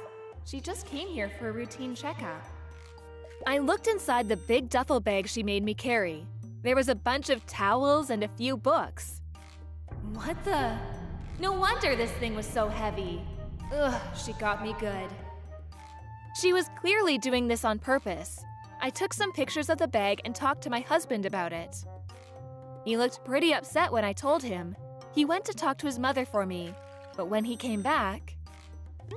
She just came here for a routine checkup. I looked inside the big duffel bag she made me carry. There was a bunch of towels and a few books. What the? No wonder this thing was so heavy. Ugh, she got me good. She was clearly doing this on purpose. I took some pictures of the bag and talked to my husband about it. He looked pretty upset when I told him. He went to talk to his mother for me, but when he came back...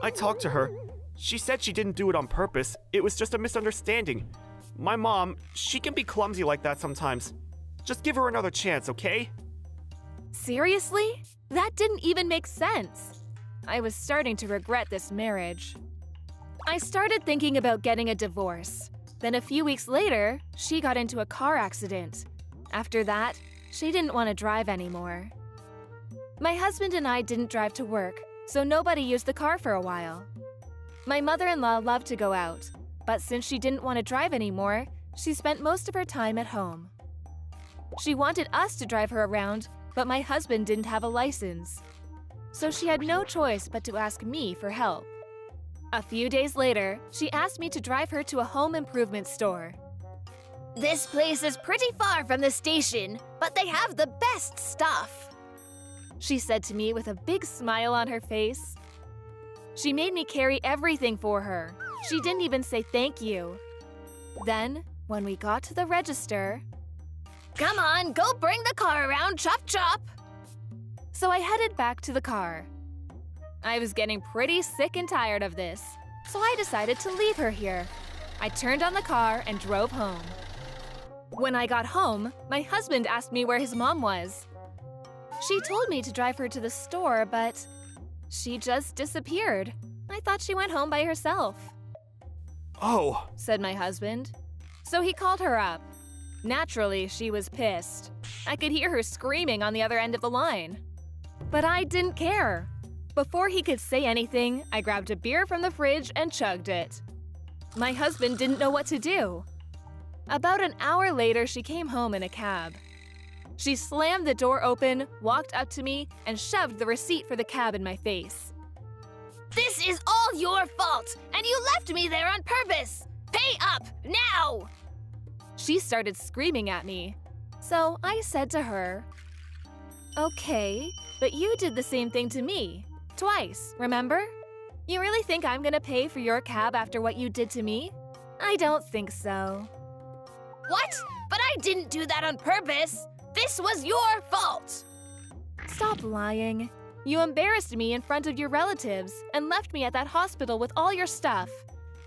I talked to her. She said she didn't do it on purpose. It was just a misunderstanding. My mom, she can be clumsy like that sometimes. Just give her another chance, okay? Seriously? That didn't even make sense. I was starting to regret this marriage. I started thinking about getting a divorce. Then a few weeks later, she got into a car accident. After that, she didn't want to drive anymore. My husband and I didn't drive to work, so nobody used the car for a while. My mother-in-law loved to go out, but since she didn't want to drive anymore, she spent most of her time at home. She wanted us to drive her around, but my husband didn't have a license. So she had no choice but to ask me for help. A few days later, she asked me to drive her to a home improvement store. This place is pretty far from the station, but they have the best stuff, she said to me with a big smile on her face. She made me carry everything for her. She didn't even say thank you. Then, when we got to the register... Come on, go bring the car around, chop chop! So I headed back to the car. I was getting pretty sick and tired of this, so I decided to leave her here. I turned on the car and drove home. When I got home, my husband asked me where his mom was. She told me to drive her to the store, but she just disappeared. I thought she went home by herself. Oh, Said my husband. So he called her up. Naturally, she was pissed. I could hear her screaming on the other end of the line. But I didn't care. Before he could say anything, I grabbed a beer from the fridge and chugged it. My husband didn't know what to do. About an hour later, she came home in a cab. She slammed the door open, walked up to me, and shoved the receipt for the cab in my face. This is all your fault, and you left me there on purpose! Pay up, now! She started screaming at me. So I said to her, "Okay, but you did the same thing to me. Twice, remember? You really think I'm gonna pay for your cab after what you did to me? I don't think so." What? But I didn't do that on purpose! This was your fault! Stop lying. You embarrassed me in front of your relatives and left me at that hospital with all your stuff.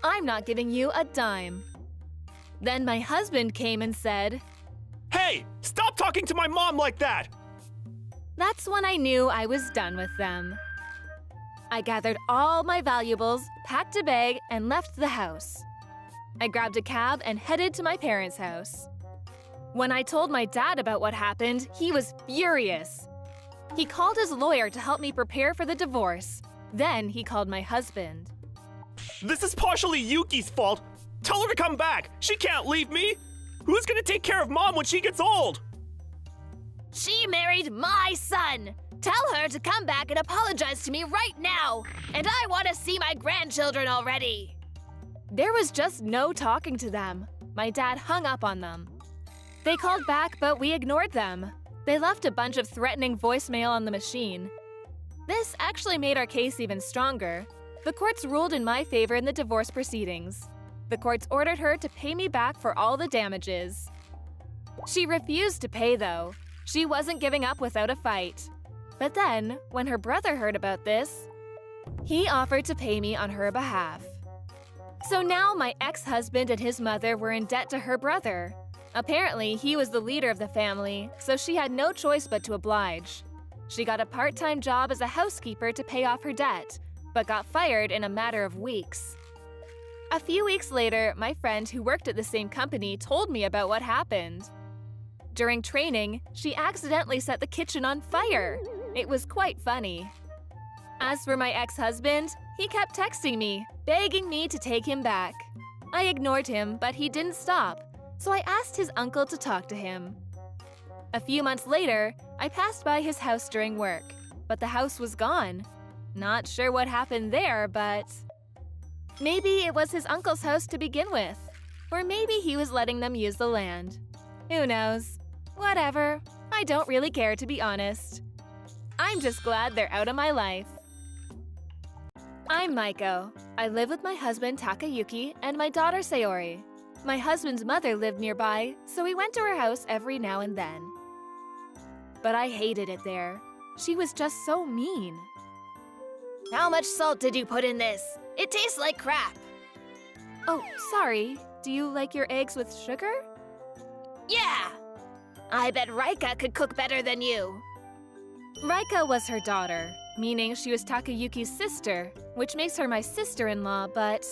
I'm not giving you a dime. Then my husband came and said, Hey, stop talking to my mom like that! That's when I knew I was done with them. I gathered all my valuables, packed a bag, and left the house. I grabbed a cab and headed to my parents' house. When I told my dad about what happened, he was furious. He called his lawyer to help me prepare for the divorce. Then he called my husband. This is partially Yuki's fault. Tell her to come back. She can't leave me. Who's gonna take care of mom when she gets old? She married my son! Tell her to come back and apologize to me right now! And I want to see my grandchildren already! There was just no talking to them. My dad hung up on them. They called back, but we ignored them. They left a bunch of threatening voicemail on the machine. This actually made our case even stronger. The courts ruled in my favor in the divorce proceedings. The courts ordered her to pay me back for all the damages. She refused to pay, though. She wasn't giving up without a fight. But then, when her brother heard about this, he offered to pay me on her behalf. So now my ex-husband and his mother were in debt to her brother. Apparently, he was the leader of the family, so she had no choice but to oblige. She got a part-time job as a housekeeper to pay off her debt, but got fired in a matter of weeks. A few weeks later, my friend who worked at the same company told me about what happened. During training, she accidentally set the kitchen on fire. It was quite funny. As for my ex-husband, he kept texting me, begging me to take him back. I ignored him, but he didn't stop, so I asked his uncle to talk to him. A few months later, I passed by his house during work, but the house was gone. Not sure what happened there, but maybe it was his uncle's house to begin with, or maybe he was letting them use the land. Who knows? Whatever. I don't really care, to be honest. I'm just glad they're out of my life. I'm Maiko. I live with my husband Takayuki and my daughter Sayori. My husband's mother lived nearby, so we went to her house every now and then. But I hated it there. She was just so mean. How much salt did you put in this? It tastes like crap! Oh, sorry. Do you like your eggs with sugar? Yeah! I bet Raika could cook better than you. Raika was her daughter, meaning she was Takayuki's sister, which makes her my sister-in-law, but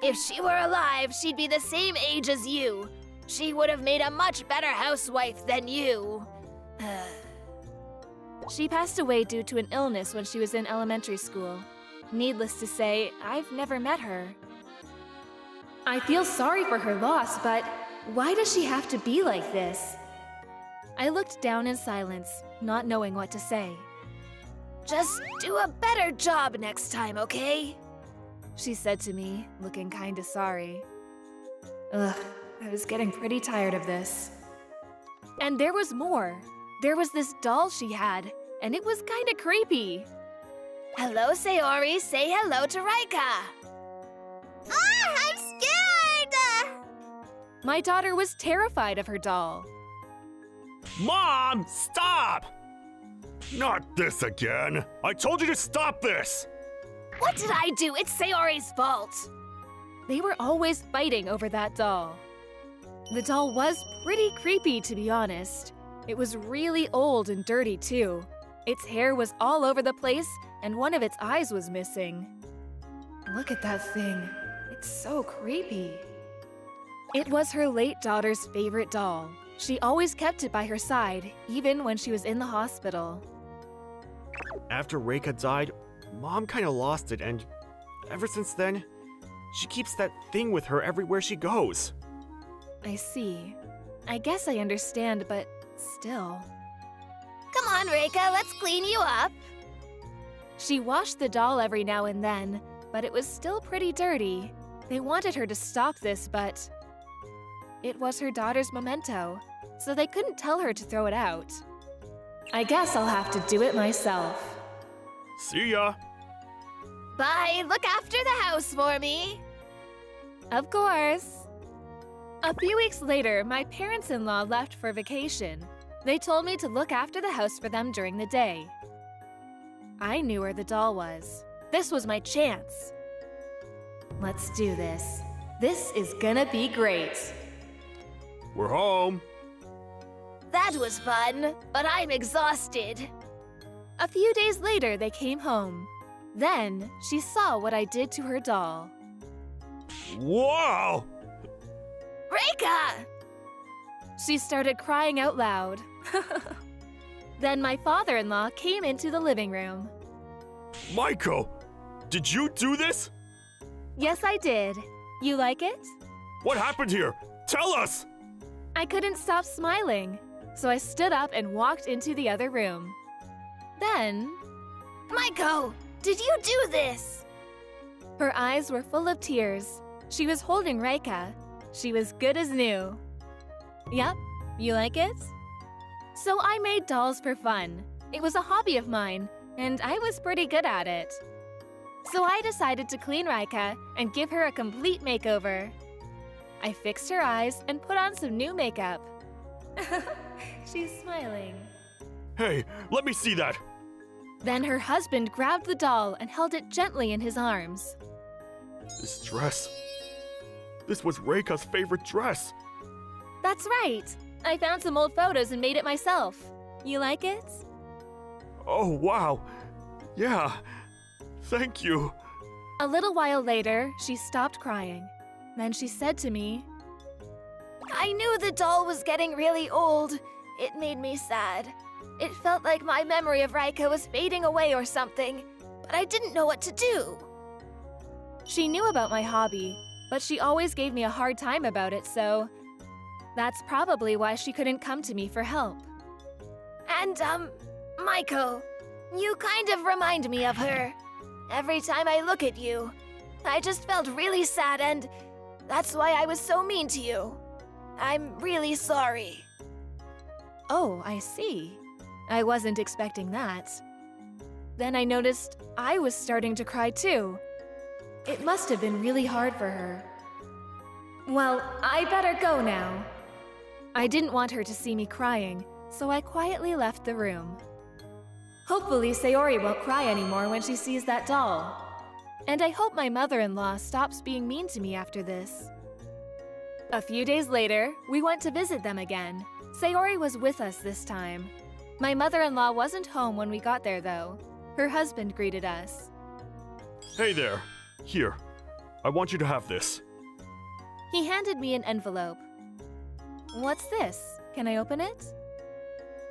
if she were alive, she'd be the same age as you. She would have made a much better housewife than you. She passed away due to an illness when she was in elementary school. Needless to say, I've never met her. I feel sorry for her loss, but why does she have to be like this? I looked down in silence, not knowing what to say. Just do a better job next time, okay? She said to me, looking kinda sorry. Ugh, I was getting pretty tired of this. And there was more. There was this doll she had, and it was kinda creepy. Hello, Sayori. Say hello to Raika. I'm scared! My daughter was terrified of her doll. Mom, stop! Not this again. I told you to stop this! What did I do? It's Sayori's fault. They were always fighting over that doll. The doll was pretty creepy, to be honest. It was really old and dirty, too. Its hair was all over the place, and one of its eyes was missing. Look at that thing. It's so creepy. It was her late daughter's favorite doll. She always kept it by her side, even when she was in the hospital. After Reika died, Mom kinda lost it, and ever since then, she keeps that thing with her everywhere she goes. I see. I guess I understand, but still. Come on, Reika, let's clean you up. She washed the doll every now and then, but it was still pretty dirty. They wanted her to stop this, but it was her daughter's memento, so they couldn't tell her to throw it out. I guess I'll have to do it myself. See ya! Bye, look after the house for me. Of course. A few weeks later, my parents-in-law left for vacation. They told me to look after the house for them during the day. I knew where the doll was. This was my chance. Let's do this. This is gonna be great. We're home! That was fun, but I'm exhausted. A few days later, they came home. Then, she saw what I did to her doll. Wow! Reika! She started crying out loud. Then my father-in-law came into the living room. Maiko! Did you do this? Yes, I did. You like it? What happened here? Tell us! I couldn't stop smiling, so I stood up and walked into the other room. Then, Maiko, did you do this? her eyes were full of tears. She was holding Reika. She was good as new. Yep, you like it? So I made dolls for fun. It was a hobby of mine, and I was pretty good at it. So I decided to clean Reika and give her a complete makeover. I fixed her eyes and put on some new makeup. She's smiling. Hey, let me see that! Then her husband grabbed the doll and held it gently in his arms. This dress. This was Reika's favorite dress. That's right. I found some old photos and made it myself. You like it? Oh, wow. Yeah. Thank you. A little while later, she stopped crying. Then she said to me, I knew the doll was getting really old. It made me sad. It felt like my memory of Reika was fading away or something, but I didn't know what to do. she knew about my hobby, but she always gave me a hard time about it, so that's probably why she couldn't come to me for help. And, Maiko, you kind of remind me of her. Every time I look at you, I just felt really sad, and that's why I was so mean to you. I'm really sorry. Oh, I see. I wasn't expecting that. Then I noticed I was starting to cry too. It must have been really hard for her. Well, I better go now. I didn't want her to see me crying, so I quietly left the room. Hopefully Sayori won't cry anymore when she sees that doll. And I hope my mother-in-law stops being mean to me after this. A few days later, we went to visit them again. Sayori was with us this time. My mother-in-law wasn't home when we got there, though. Her husband greeted us. Hey there. Here. I want you to have this. He handed me an envelope. What's this? Can I open it?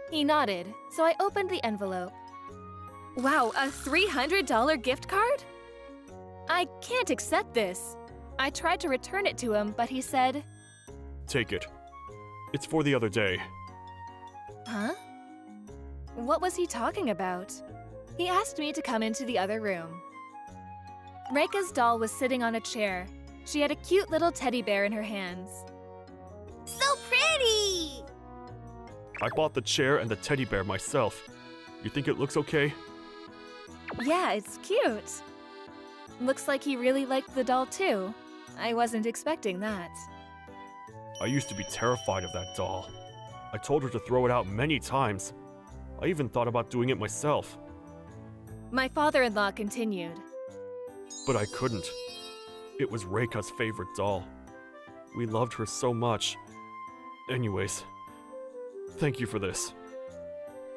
He nodded, so I opened the envelope. Wow, a $300 gift card? I can't accept this. I tried to return it to him, but he said, Take it. It's for the other day. Huh? What was he talking about? He asked me to come into the other room. Reika's doll was sitting on a chair. She had a cute little teddy bear in her hands. So pretty! I bought the chair and the teddy bear myself. You think it looks okay? Yeah, it's cute. Looks like he really liked the doll too. I wasn't expecting that. I used to be terrified of that doll. I told her to throw it out many times. I even thought about doing it myself. My father-in-law continued. But I couldn't. It was Reika's favorite doll. We loved her so much. Anyways, thank you for this.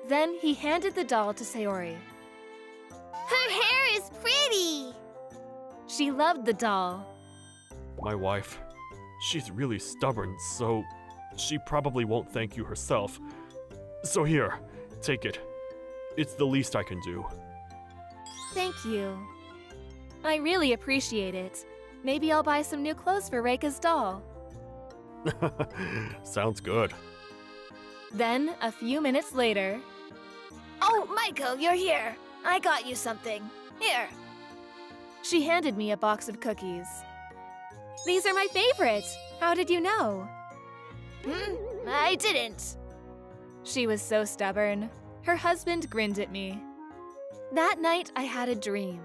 Then he handed the doll to Sayori. Her hair is pretty! She loved the doll. My wife, she's really stubborn, so she probably won't thank you herself. So here, take it. It's the least I can do. Thank you. I really appreciate it. Maybe I'll buy some new clothes for Reika's doll. Sounds good. Then, a few minutes later, Oh, Maiko, you're here. I got you something. Here. she handed me a box of cookies. These are my favorite! How did you know? I didn't. She was so stubborn. Her husband grinned at me. That night, I had a dream.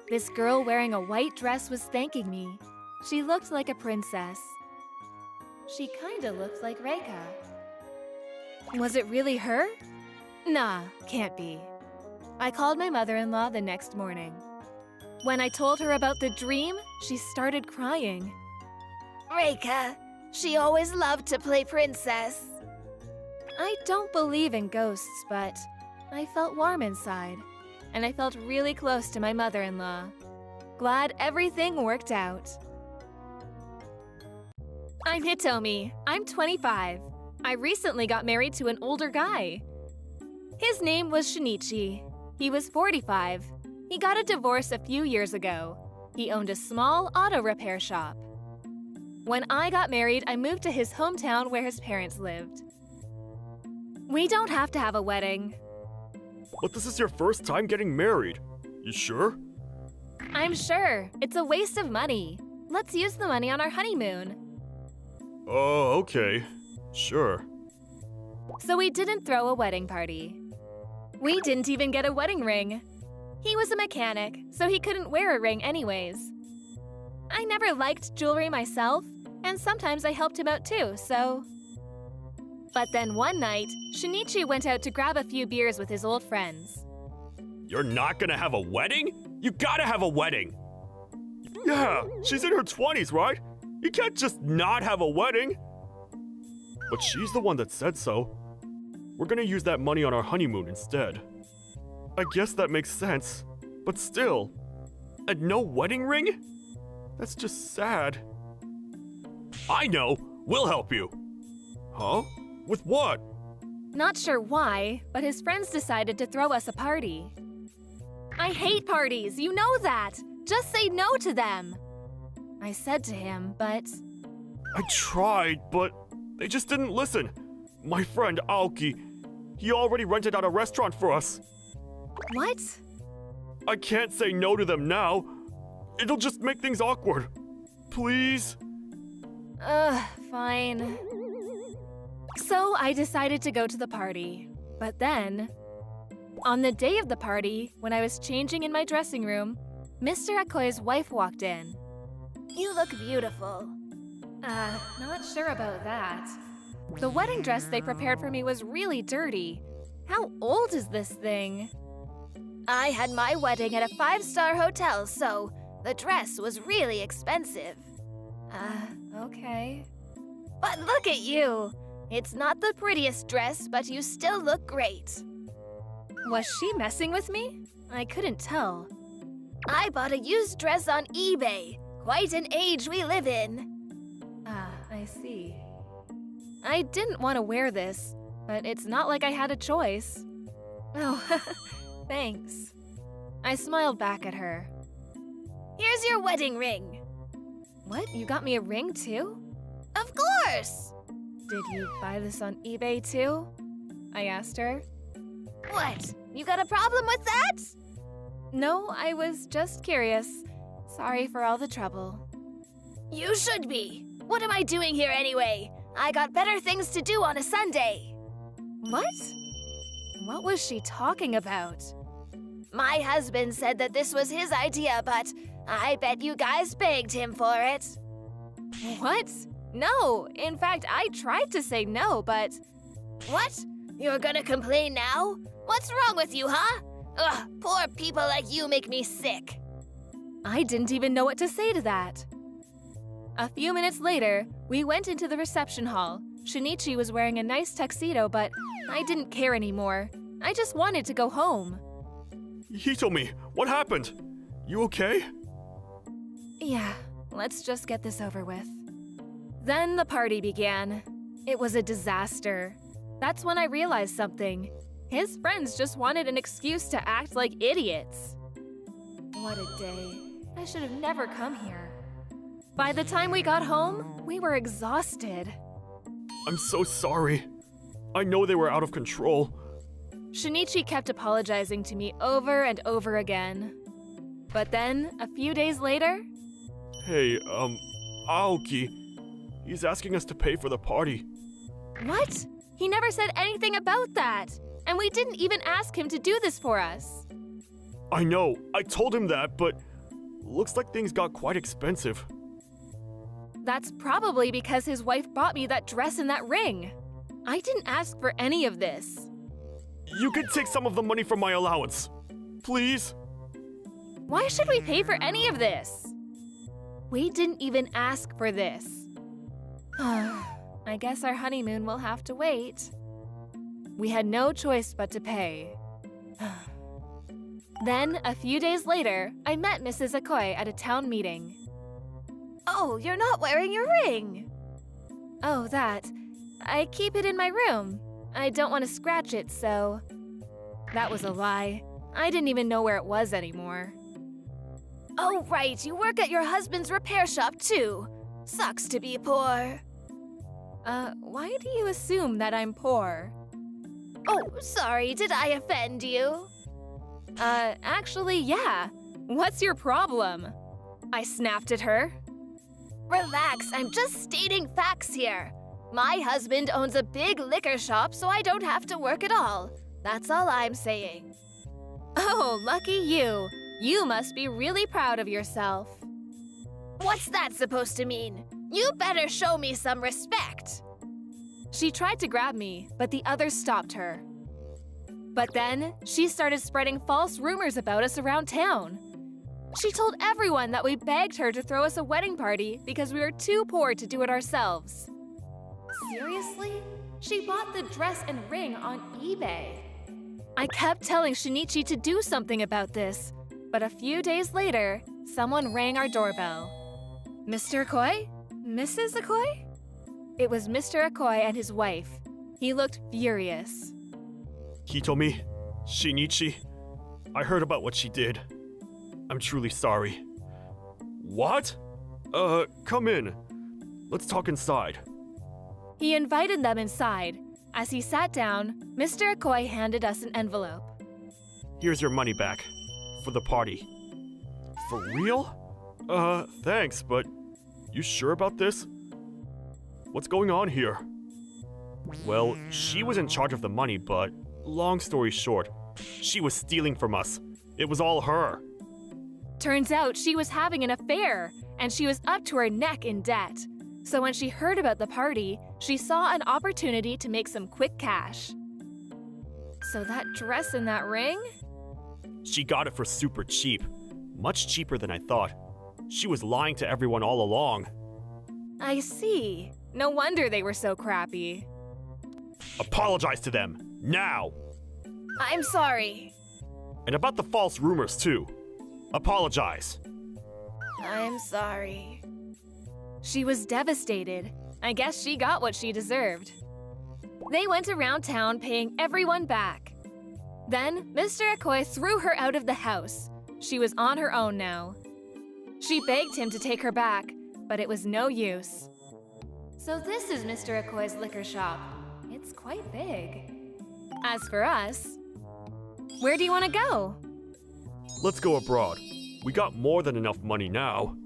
This girl wearing a white dress was thanking me. She looked like a princess. She kinda looked like Reika. Was it really her? Nah, can't be. I called my mother-in-law the next morning. When I told her about the dream, she started crying. Reika, she always loved to play princess. I don't believe in ghosts, but I felt warm inside, and I felt really close to my mother-in-law. Glad everything worked out. I'm Hitomi. I'm 25. I recently got married to an older guy. His name was Shinichi. He was 45. He got a divorce a few years ago. He owned a small auto repair shop. When I got married, I moved to his hometown where his parents lived. We don't have to have a wedding. But this is your first time getting married. You sure? I'm sure. It's a waste of money. Let's use the money on our honeymoon. Oh, okay. Sure. So we didn't throw a wedding party. We didn't even get a wedding ring. He was a mechanic, so he couldn't wear a ring anyways. I never liked jewelry myself, and sometimes I helped him out too, so... But then one night, Shinichi went out to grab a few beers with his old friends. You're not gonna have a wedding? You gotta have a wedding! Yeah, she's in her 20s, right? You can't just not have a wedding! But she's the one that said so. We're gonna use that money on our honeymoon instead. I guess that makes sense, but still. And no wedding ring? That's just sad. I know! We'll help you! Huh? With what? Not sure why, but his friends decided to throw us a party. I hate parties, you know that! Just say no to them! I said to him, but... I tried, but they just didn't listen. My friend Aoki, he already rented out a restaurant for us. What? I can't say no to them now. It'll just make things awkward. Please? Fine. So I decided to go to the party. But then, on the day of the party, when I was changing in my dressing room, Mr. Akoi's wife walked in. You look beautiful. Not sure about that. The wedding dress they prepared for me was really dirty. How old is this thing? I had my wedding at a 5-star hotel, so the dress was really expensive. Okay. But look at you! It's not the prettiest dress, but you still look great. Was she messing with me? I couldn't tell. I bought a used dress on eBay. Quite an age we live in. I see. I didn't want to wear this, but it's not like I had a choice. Oh, thanks. I smiled back at her. Here's your wedding ring. What? You got me a ring too? Of course! Did you buy this on eBay too? I asked her. What? You got a problem with that? No, I was just curious. Sorry for all the trouble. You should be. What am I doing here anyway? I got better things to do on a Sunday. What? What was she talking about? My husband said that this was his idea, but I bet you guys begged him for it. What? No, in fact, I tried to say no, but... What? You're gonna complain now? What's wrong with you, huh? Ugh, poor people like you make me sick. I didn't even know what to say to that. A few minutes later, we went into the reception hall. Shinichi was wearing a nice tuxedo, but I didn't care anymore. I just wanted to go home. Hitomi, what happened? You okay? Yeah, let's just get this over with. Then the party began. It was a disaster. That's when I realized something. His friends just wanted an excuse to act like idiots. What a day. I should have never come here. By the time we got home, we were exhausted. I'm so sorry. I know they were out of control. Shinichi kept apologizing to me over and over again. But then, a few days later, Hey, Aoki. He's asking us to pay for the party. what? He never said anything about that. And we didn't even ask him to do this for us. I know, I told him that, but looks like things got quite expensive. That's probably because his wife bought me that dress and that ring. I didn't ask for any of this. You could take some of the money from my allowance. Please? Why should we pay for any of this? We didn't even ask for this. I guess our honeymoon will have to wait. We had no choice but to pay. Then, a few days later, I met Mrs. Akoi at a town meeting. Oh, you're not wearing your ring. Oh, that. I keep it in my room. I don't want to scratch it, so... That was a lie. I didn't even know where it was anymore. Oh, right, you work at your husband's repair shop too. Sucks to be poor. Why do you assume that I'm poor? Oh, sorry, did I offend you? Actually, yeah. What's your problem? I snapped at her. Relax, I'm just stating facts here. My husband owns a big liquor shop, so I don't have to work at all. That's all I'm saying. Oh, lucky you. You must be really proud of yourself. What's that supposed to mean? You better show me some respect. She tried to grab me, but the others stopped her. But then, she started spreading false rumors about us around town. She told everyone that we begged her to throw us a wedding party because we were too poor to do it ourselves. Seriously? She bought the dress and ring on eBay. I kept telling Shinichi to do something about this, but a few days later, someone rang our doorbell. Mr. Akoi? Mrs. Akoi? It was Mr. Akoi and his wife. He looked furious. Hitomi, Shinichi, I heard about what she did. I'm truly sorry. What? Come in. Let's talk inside. He invited them inside. As he sat down, Mr. Akoi handed us an envelope. Here's your money back. For the party. For real? Thanks, but you sure about this? What's going on here? Well, she was in charge of the money, but long story short, she was stealing from us. It was all her. Turns out she was having an affair, and she was up to her neck in debt. So when she heard about the party, she saw an opportunity to make some quick cash. So that dress and that ring? She got it for super cheap. Much cheaper than I thought. She was lying to everyone all along. I see. No wonder they were so crappy. Apologize to them, now! I'm sorry. And about the false rumors, too. Apologize. I'm sorry. She was devastated. I guess she got what she deserved. They went around town paying everyone back. Then, Mr. Akoi threw her out of the house. She was on her own now. She begged him to take her back, but it was no use. So this is Mr. Akoi's liquor shop. It's quite big. As for us, where do you want to go? Let's go abroad. We got more than enough money now.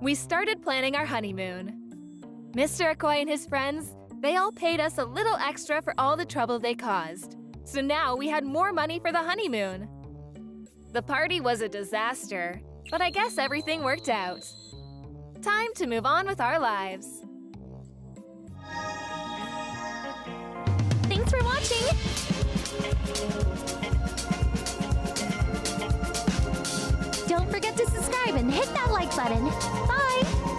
We started planning our honeymoon. Mr. Akoi and his friends, they all paid us a little extra for all the trouble they caused. So now we had more money for the honeymoon. The party was a disaster, but I guess everything worked out. Time to move on with our lives. Thanks for watching! Don't forget to subscribe and hit that like button. Bye!